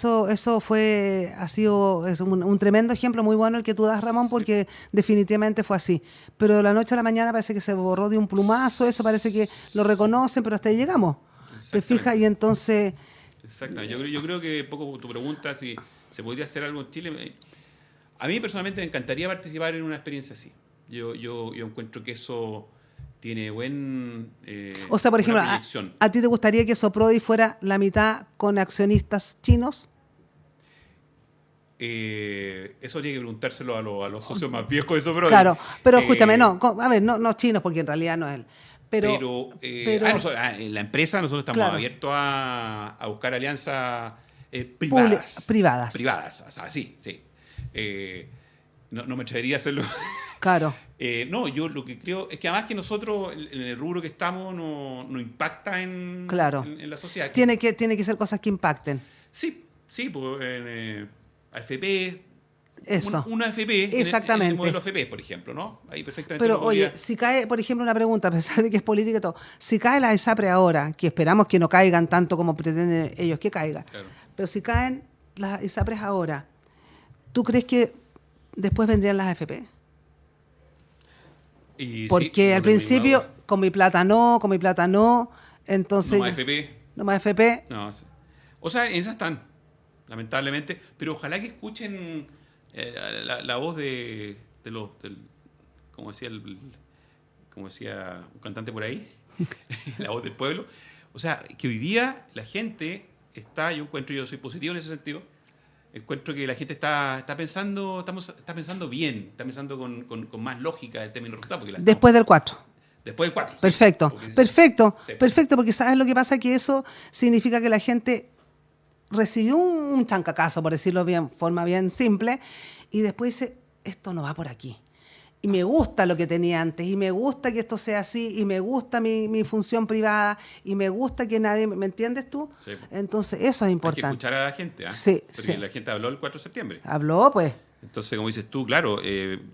sido un tremendo ejemplo muy bueno el que tú das, Ramón, porque definitivamente fue así. Pero de la noche a la mañana parece que se borró de un plumazo, eso parece que lo reconocen, pero hasta ahí llegamos. ¿Te fijas? Y entonces... Exactamente. Yo creo que poco tu pregunta, si se podría hacer algo en Chile. A mí personalmente me encantaría participar en una experiencia así. Yo encuentro que eso tiene o sea, por ejemplo, proyección. ¿a ti te gustaría que Soprodi fuera la mitad con accionistas chinos? eso tiene que preguntárselo a los socios más viejos de Soprodi. Claro, pero escúchame, a ver, no chinos, porque en realidad no es él. Pero en la empresa nosotros estamos abiertos a buscar alianzas privadas. Privadas. O sea, sí. No me atrevería a hacerlo. Claro. No, yo lo que creo es que además que nosotros, en el rubro que estamos, no impacta en la sociedad. Tiene que ser cosas que impacten. Sí, pues AFP. Eso. Una AFP, exactamente. en el modelo AFP, por ejemplo, ¿no? Ahí perfectamente. Pero oye, si cae, por ejemplo, una pregunta, a pesar de que es política y todo, si cae la ISAPRE ahora, que esperamos que no caigan tanto como pretenden ellos que caiga, claro. Pero si caen las ISAPRES ahora, ¿tú crees que después vendrían las AFP? Porque al principio, con mi plata no, entonces... No más AFP. No más AFP. No, sí. O sea, en esas están, lamentablemente, pero ojalá que escuchen la voz de los... como decía un cantante por ahí, la voz del pueblo. O sea, que hoy día la gente está, yo soy positivo en ese sentido, encuentro que la gente está pensando bien, está pensando con más lógica el término resultado. Después del 4. Después del 4. Perfecto, sí, perfecto, porque ¿sabes lo que pasa? Que eso significa que la gente recibió un chancacazo, por decirlo bien, forma bien simple, y después dice, esto no va por aquí. Y me gusta lo que tenía antes, y me gusta que esto sea así, y me gusta mi función privada, y me gusta que nadie... ¿Me entiendes tú? Sí. Entonces, eso es importante. Hay que escuchar a la gente, ¿eh? Sí, porque la gente habló el 4 de septiembre. Habló, pues. Entonces, como dices tú, claro,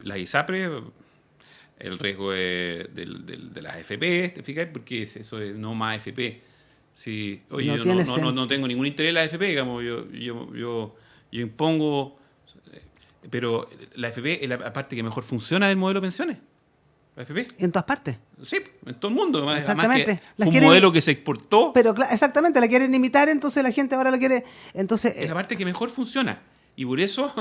las ISAPRE, el riesgo de las AFP, ¿te fijas? Porque eso es no más AFP. Sí, oye, no tengo ningún interés en la AFP, digamos, yo impongo... Pero la AFP es la parte que mejor funciona del modelo de pensiones. La AFP. ¿En todas partes? Sí, en todo el mundo. Exactamente. Además que fue un modelo que se exportó. Pero exactamente, la quieren imitar, entonces la gente ahora la quiere... Entonces, es la parte que mejor funciona. Y por eso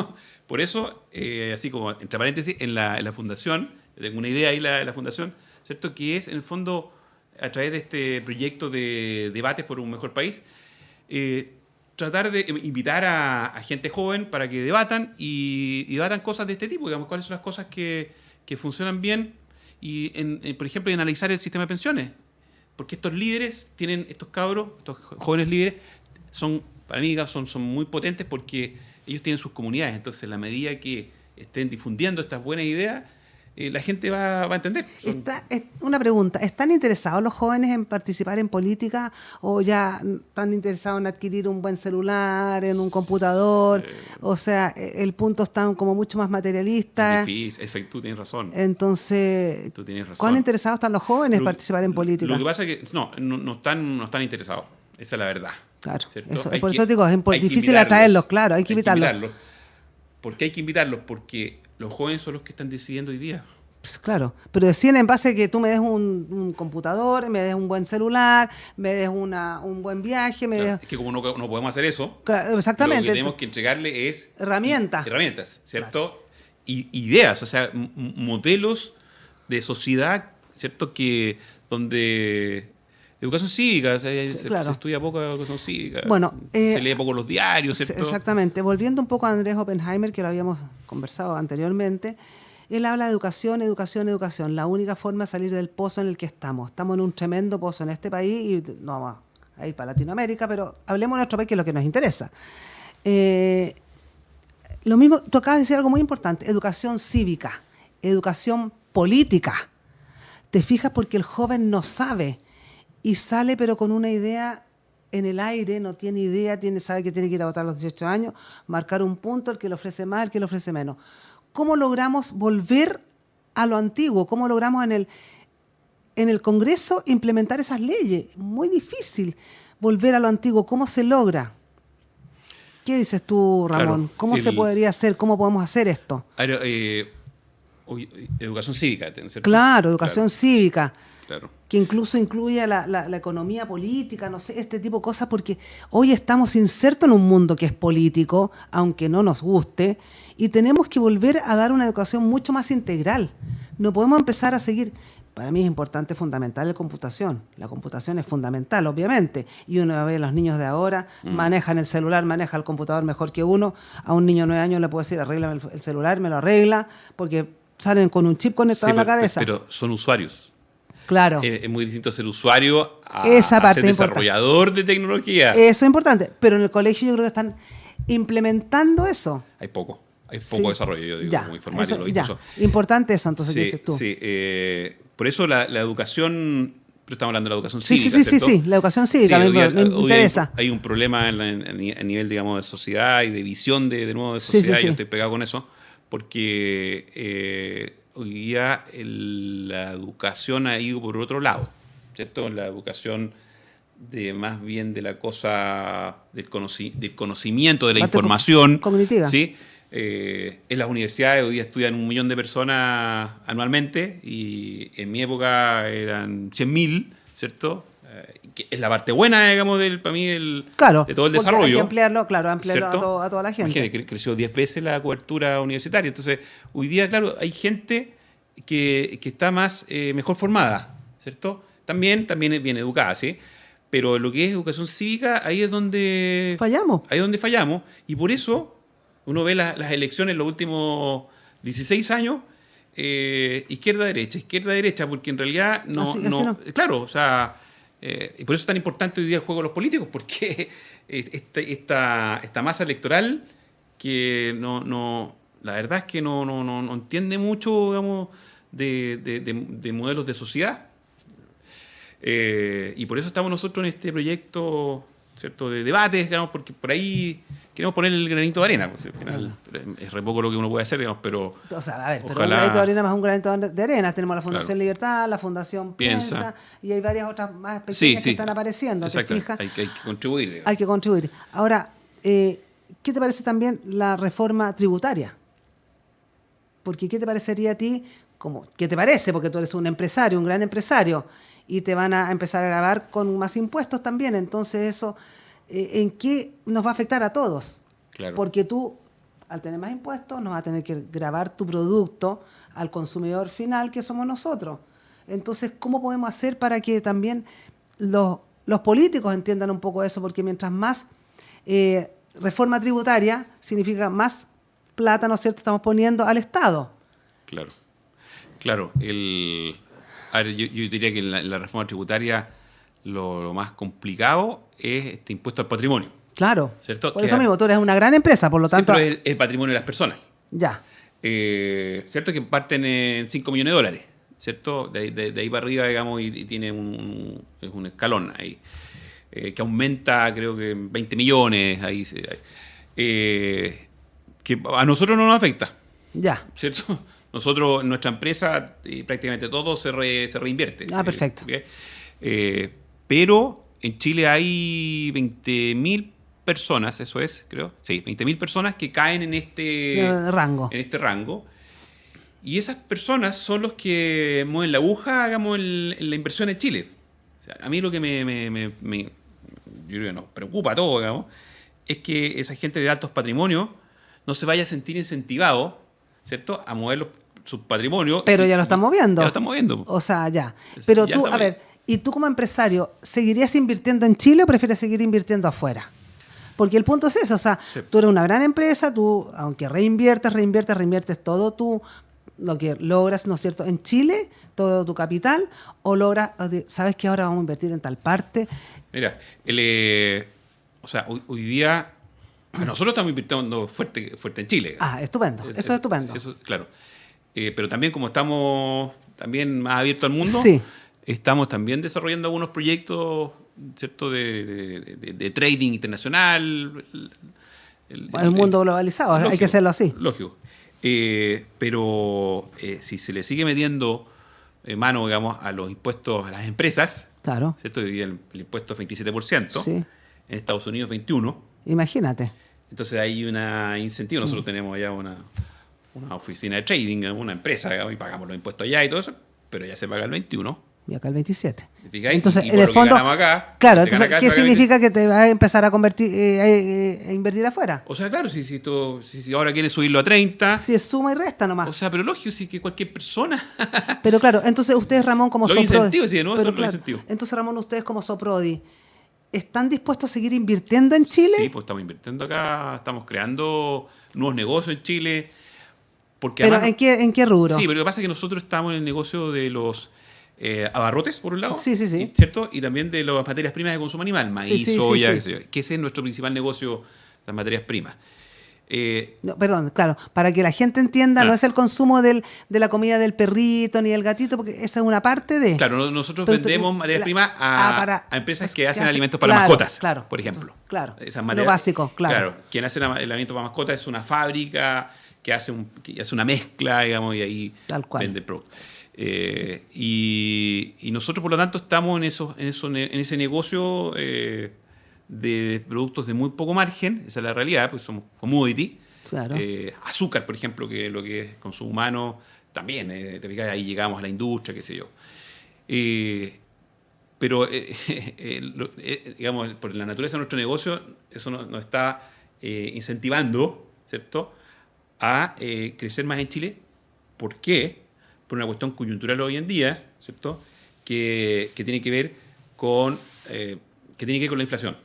así como entre paréntesis, en la fundación, tengo una idea ahí la fundación, ¿cierto? Que es, en el fondo, a través de este proyecto de debates por un mejor país, tratar de invitar a gente joven para que debatan y debatan cosas de este tipo, digamos, cuáles son las cosas que funcionan bien y, por ejemplo, analizar el sistema de pensiones. Porque estos líderes estos cabros, estos jóvenes líderes, para mí son muy potentes porque ellos tienen sus comunidades. Entonces, en la medida que estén difundiendo estas buenas ideas, la gente va a entender. Una pregunta, ¿están interesados los jóvenes en participar en política o ya están interesados en adquirir un buen celular, en un computador? O sea, el punto está como mucho más materialista. Es difícil, tú tienes razón. Entonces, ¿cuán interesados están los jóvenes en participar en política? Lo que pasa es que no están interesados, esa es la verdad. Claro, por eso digo, es difícil atraerlos, claro, hay que invitarlos. ¿Por qué hay que invitarlos? Porque los jóvenes son los que están decidiendo hoy día. Pues claro, pero decían en base a que tú me des un computador, me des un buen celular, me des un buen viaje. Es que como no podemos hacer eso, claro, exactamente, lo que tenemos que entregarle es herramientas, ¿cierto? Claro. Y ideas, o sea, modelos de sociedad, ¿cierto? Donde... Educación cívica, se estudia poco educación cívica, se lee poco los diarios, ¿cierto? Exactamente. Volviendo un poco a Andrés Oppenheimer, que lo habíamos conversado anteriormente, él habla de educación, la única forma de salir del pozo en el que estamos. Estamos en un tremendo pozo en este país y no vamos a ir para Latinoamérica, pero hablemos de nuestro país, que es lo que nos interesa. Lo mismo, tú acabas de decir algo muy importante, educación cívica, educación política. ¿Te fijas? Porque el joven no sabe y sale pero con una idea en el aire, no tiene idea, sabe que tiene que ir a votar a los 18 años, marcar un punto, el que le ofrece más, el que le ofrece menos. ¿Cómo logramos volver a lo antiguo? ¿Cómo logramos en el Congreso implementar esas leyes? Muy difícil volver a lo antiguo. ¿Cómo se logra? ¿Qué dices tú, Ramón? Claro, ¿Cómo se podría hacer? ¿Cómo podemos hacer esto? Educación cívica, ¿cierto? Claro, educación cívica. Claro. Que incluso incluya la economía política, no sé, este tipo de cosas, porque hoy estamos insertos en un mundo que es político, aunque no nos guste, y tenemos que volver a dar una educación mucho más integral. No podemos empezar a seguir. Para mí es importante, fundamental la computación. La computación es fundamental, obviamente. Y uno ve a los niños de ahora, manejan el celular, manejan el computador mejor que uno. A un niño de 9 años le puedo decir, arréglame el celular, me lo arregla, porque salen con un chip conectado en la cabeza. Pero son usuarios. Claro. Es muy distinto ser usuario a Esa parte ser desarrollador de tecnología. Eso es importante. Pero en el colegio yo creo que están implementando eso. Hay poco Sí. desarrollo, yo digo, Ya, como informático. eso, ya. Importante eso, entonces, Sí, ¿qué dices tú? sí. Por eso la educación, pero estamos hablando de la educación Sí, cívica, sí, sí, ¿cierto? sí, la educación cívica hoy día- me hoy día interesa. Hay un problema a nivel, digamos, de sociedad y de visión de nuevo de Sí, sociedad. sí, sí. Yo estoy pegado con eso, porque hoy día la educación ha ido por otro lado, ¿cierto? La educación más bien de la cosa del conocimiento, de la Parte información. cognitiva. ¿Sí? En las universidades hoy día estudian 1 millón de personas anualmente y en mi época eran 100.000, ¿cierto? Que es la parte buena, digamos, para mí Claro, de todo el porque desarrollo. hay que ampliarlo, claro, ampliarlo ¿cierto? a toda la gente. Imagínate, creció 10 veces la cobertura universitaria. Entonces, hoy día, claro, hay gente que está mejor formada, ¿cierto? También es bien educada, ¿sí? Pero lo que es educación cívica, ahí es donde Fallamos. Ahí es donde fallamos. Y por eso uno ve las elecciones en los últimos 16 años, izquierda-derecha, porque en realidad Así no. Claro, o sea, y por eso es tan importante hoy día el juego de los políticos, porque esta masa electoral que la verdad es que no entiende mucho, digamos, de modelos de sociedad. Y por eso estamos nosotros en este proyecto, ¿cierto?, de debates, digamos, porque por ahí queremos poner el granito de arena. Pues, al final es re poco lo que uno puede hacer, digamos, pero O sea, a ver, pero un ojalá- granito de arena más un granito de arena. Tenemos la Fundación Claro. Libertad, la Fundación Piensa, y hay varias otras más pequeñas Sí, que sí. están apareciendo. ¿Te Exacto, fijas? hay que contribuir, digamos. Hay que contribuir. Ahora, ¿qué te parece también la reforma tributaria? Porque ¿qué te parecería a ti? ¿Qué te parece? Porque tú eres un empresario, un gran empresario, y te van a empezar a grabar con más impuestos también. Entonces eso, ¿en qué nos va a afectar a todos? Claro. Porque tú, al tener más impuestos, nos vas a tener que grabar tu producto al consumidor final, que somos nosotros. Entonces, ¿cómo podemos hacer para que también los políticos entiendan un poco eso? Porque mientras más reforma tributaria significa más plata, ¿no es cierto?, estamos poniendo al Estado. Claro. A ver, yo diría que en la reforma tributaria lo más complicado es este impuesto al patrimonio. Claro. ¿Cierto? Por Que eso mismo, tú eres una gran empresa, por lo Sí, tanto... pero es el patrimonio de las personas. Ya. ¿Cierto? Que parten en 5 millones de dólares, ¿cierto? De ahí para arriba, digamos, y tiene es un escalón ahí, que aumenta, creo que en 20 millones, que a nosotros no nos afecta, Ya. ¿cierto? Nosotros, nuestra empresa, prácticamente todo se reinvierte. Ah, perfecto. Pero en Chile hay 20.000 personas, eso es, creo. Sí, 20.000 personas que caen en este rango. En este rango. Y esas personas son los que mueven la aguja, hagamos, en la inversión en Chile. O sea, a mí lo que yo creo que nos preocupa a todos, digamos, es que esa gente de altos patrimonios no se vaya a sentir incentivado, ¿cierto?, a mover sus patrimonios. Pero ya lo están moviendo. Ya lo están moviendo. O sea, ya. Pero Ya tú, está a ver, ¿y tú como empresario, seguirías invirtiendo en Chile o prefieres seguir invirtiendo afuera? Porque el punto es eso, o sea, Sí. tú eres una gran empresa, tú, aunque reinviertes todo lo que logras, ¿no es cierto?, en Chile, todo tu capital, o logras, ¿sabes que ahora vamos a invertir en tal parte? Mira, o sea, hoy día nosotros estamos invirtiendo fuerte en Chile. Ah, estupendo, eso es estupendo. Eso, claro. Pero también como estamos también más abiertos al mundo, Sí. estamos también desarrollando algunos proyectos, ¿cierto?, de trading internacional. El mundo globalizado, hay lógico, que hacerlo así. Lógico. Pero si se le sigue metiendo mano, digamos, a los impuestos a las empresas, Claro, ¿cierto? Hoy día el impuesto es 27%, sí. en Estados Unidos 21%. Imagínate. Entonces hay una incentivo. Nosotros tenemos allá una oficina de trading, una empresa, digamos, y pagamos los impuestos allá y todo eso, pero ya se paga el 21%. Y acá el 27. Entonces, en el fondo, acá, claro, entonces, ¿qué significa que te vas a empezar a convertir, a invertir afuera? O sea, claro, si ahora quieres subirlo a 30. Si es suma y resta nomás. O sea, pero lógico, si que cualquier persona. Pero claro, entonces ustedes, Ramón, como los Soprodi. Incentivos, sí, de nuevo son los claro, incentivos. entonces, Ramón, ustedes como Soprodi, ¿están dispuestos a seguir invirtiendo en Chile? Sí, pues estamos invirtiendo acá, estamos creando nuevos negocios en Chile. Porque ¿Pero además, en qué rubro? Sí, pero lo que pasa es que nosotros estamos en el negocio de los abarrotes, por un lado. Sí. ¿Cierto? Y también de las materias primas de consumo animal, maíz, soya, qué sé yo, que ese es nuestro principal negocio, las materias primas. No, perdón, claro, para que la gente entienda, no es el consumo de la comida del perrito ni del gatito, porque esa es una parte de... Claro, nosotros pero materias primas a empresas que hacen alimentos para claro, mascotas, claro, por ejemplo. Claro, Esas lo básico, claro. Claro, quien hace el alimento para mascotas es una fábrica que hace una mezcla, digamos, y ahí tal cual. vende el producto. Y nosotros, por lo tanto, estamos en ese negocio de productos de muy poco margen, esa es la realidad, porque somos commodity. Claro. Azúcar, por ejemplo, que lo que es consumo humano, también, te fijas, ahí llegamos a la industria, qué sé yo. Pero, digamos, por la naturaleza de nuestro negocio, eso nos está incentivando, ¿cierto?, a crecer más en Chile. ¿Por qué? Por una cuestión coyuntural hoy en día, ¿cierto?, que tiene que ver con la inflación.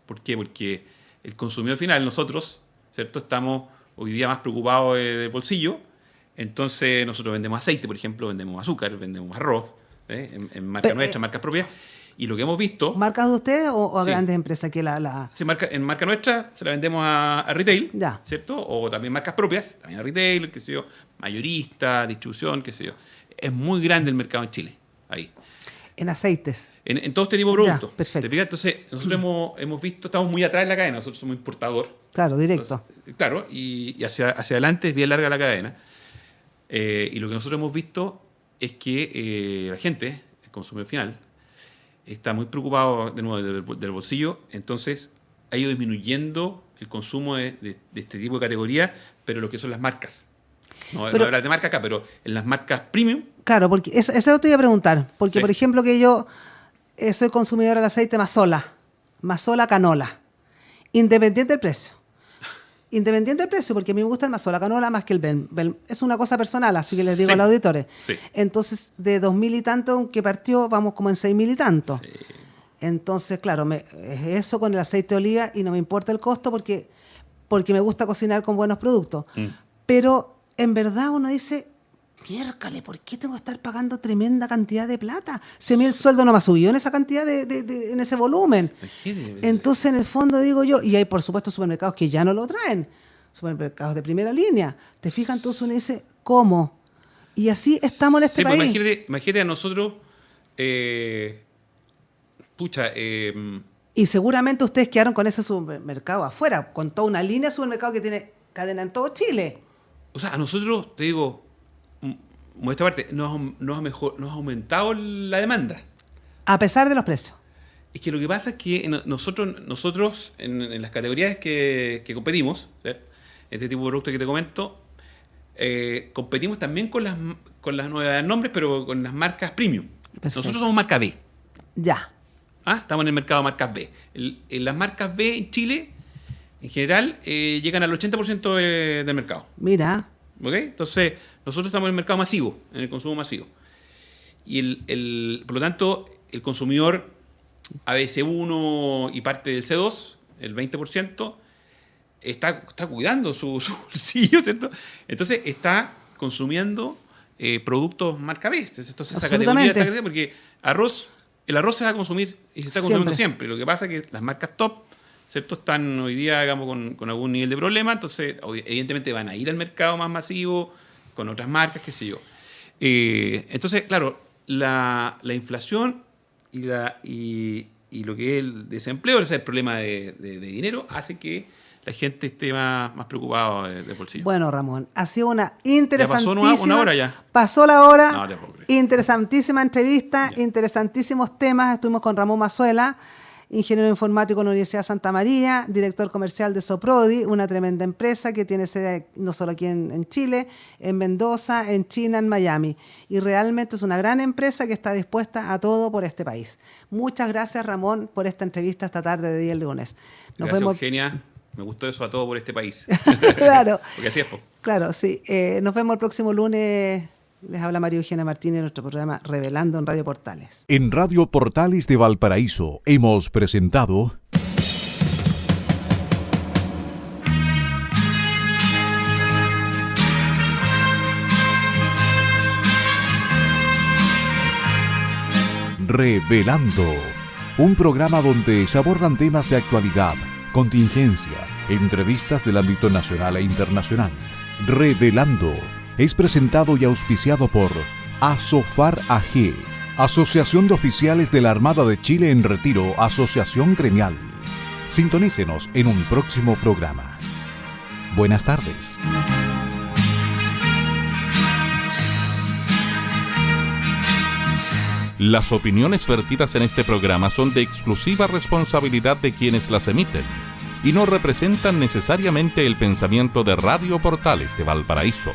¿Por qué? Porque el consumidor final, nosotros, ¿cierto?, estamos hoy día más preocupados del bolsillo. Entonces nosotros vendemos aceite, por ejemplo, vendemos azúcar, vendemos arroz, en marcas nuestras, marcas propias. Y lo que hemos visto... ¿Marcas de ustedes o a sí, grandes empresas? Sí, en marca nuestra se la vendemos a retail, ya, ¿cierto? O también marcas propias, también a retail, qué sé yo, mayorista, distribución, qué sé yo. Es muy grande el mercado en Chile, ahí. En aceites. En todo este tipo de productos. Ya, perfecto. Entonces, nosotros hemos visto, estamos muy atrás en la cadena, nosotros somos importador. Claro, directo. Entonces, claro, y hacia adelante es bien larga la cadena. Y lo que nosotros hemos visto es que la gente, el consumidor final, está muy preocupado de nuevo del bolsillo, entonces ha ido disminuyendo el consumo de este tipo de categoría, pero lo que son las marcas. No hablar de marca acá, pero en las marcas premium. Claro, porque eso te iba a preguntar. Porque, por ejemplo, que yo soy consumidora del aceite Mazola Canola. Independiente del precio. Independiente del precio, porque a mí me gusta el Mazola Canola más que el Ben. Es una cosa personal, así que les digo a los auditores. Sí. Entonces, de 2.000 y tanto que partió, vamos como en 6.000 y tanto. Sí. Entonces, claro, es eso con el aceite de oliva y no me importa el costo porque me gusta cocinar con buenos productos. Pero, en verdad, uno dice... Miércale, ¿por qué tengo que estar pagando tremenda cantidad de plata? Si a mí el sueldo no me ha subido en esa cantidad, en ese volumen. Entonces, en el fondo, digo yo, y hay, por supuesto, supermercados que ya no lo traen, supermercados de primera línea. ¿Te fijas? Entonces uno dice, ¿cómo? Y así estamos en este país. Pues imagínate a nosotros, y seguramente ustedes quedaron con ese supermercado afuera, con toda una línea de supermercado que tiene cadena en todo Chile. O sea, a nosotros, te digo... Modesta parte, nos ha aumentado la demanda. A pesar de los precios. Es que lo que pasa es que nosotros en las categorías que competimos, ¿sí?, este tipo de productos que te comento, competimos también con las nuevas nombres, pero con las marcas premium. Perfecto. Nosotros somos marca B. Ya. Estamos en el mercado de marcas B. Las marcas B en Chile, en general, llegan al 80% del mercado. Mira. ¿Ok? Entonces, nosotros estamos en el mercado masivo, en el consumo masivo. Y por lo tanto, el consumidor ABC1 y parte del C2, el 20%, está cuidando su bolsillo, ¿cierto? Entonces, está consumiendo productos marca B. Entonces, esa categoría está, porque el arroz se va a consumir y se está consumiendo siempre. Lo que pasa es que las marcas top, ¿cierto?, están hoy día, digamos, con algún nivel de problema, entonces evidentemente van a ir al mercado más masivo con otras marcas, qué sé yo. Entonces, claro, la inflación y lo que es el desempleo, o sea, el problema de dinero, hace que la gente esté más preocupada del bolsillo. Bueno, Ramón, ha sido una interesantísima... ¿Ya pasó una hora ya? Pasó la hora. No te puedo creer. Interesantísima entrevista, interesantísimos temas. Estuvimos con Ramón Mazuela. ingeniero informático en la Universidad de Santa María, director comercial de Soprodi, una tremenda empresa que tiene sede no solo aquí en Chile, en Mendoza, en China, en Miami. Y realmente es una gran empresa que está dispuesta a todo por este país. Muchas gracias, Ramón, por esta entrevista esta tarde de día el lunes. Gracias, Eugenia. Me gustó eso, a todo por este país. Claro. Porque así es, po. Claro, sí. Nos vemos el próximo lunes. Les habla María Eugenia Martínez en nuestro programa Revelando en Radio Portales. En Radio Portales de Valparaíso hemos presentado Revelando, un programa donde se abordan temas de actualidad, contingencia, entrevistas del ámbito nacional e internacional. Revelando es presentado y auspiciado por Asofar AG, Asociación de Oficiales de la Armada de Chile en Retiro, Asociación Gremial. Sintonícenos en un próximo programa. Buenas tardes. Las opiniones vertidas en este programa son de exclusiva responsabilidad de quienes las emiten y no representan necesariamente el pensamiento de Radio Portales de Valparaíso,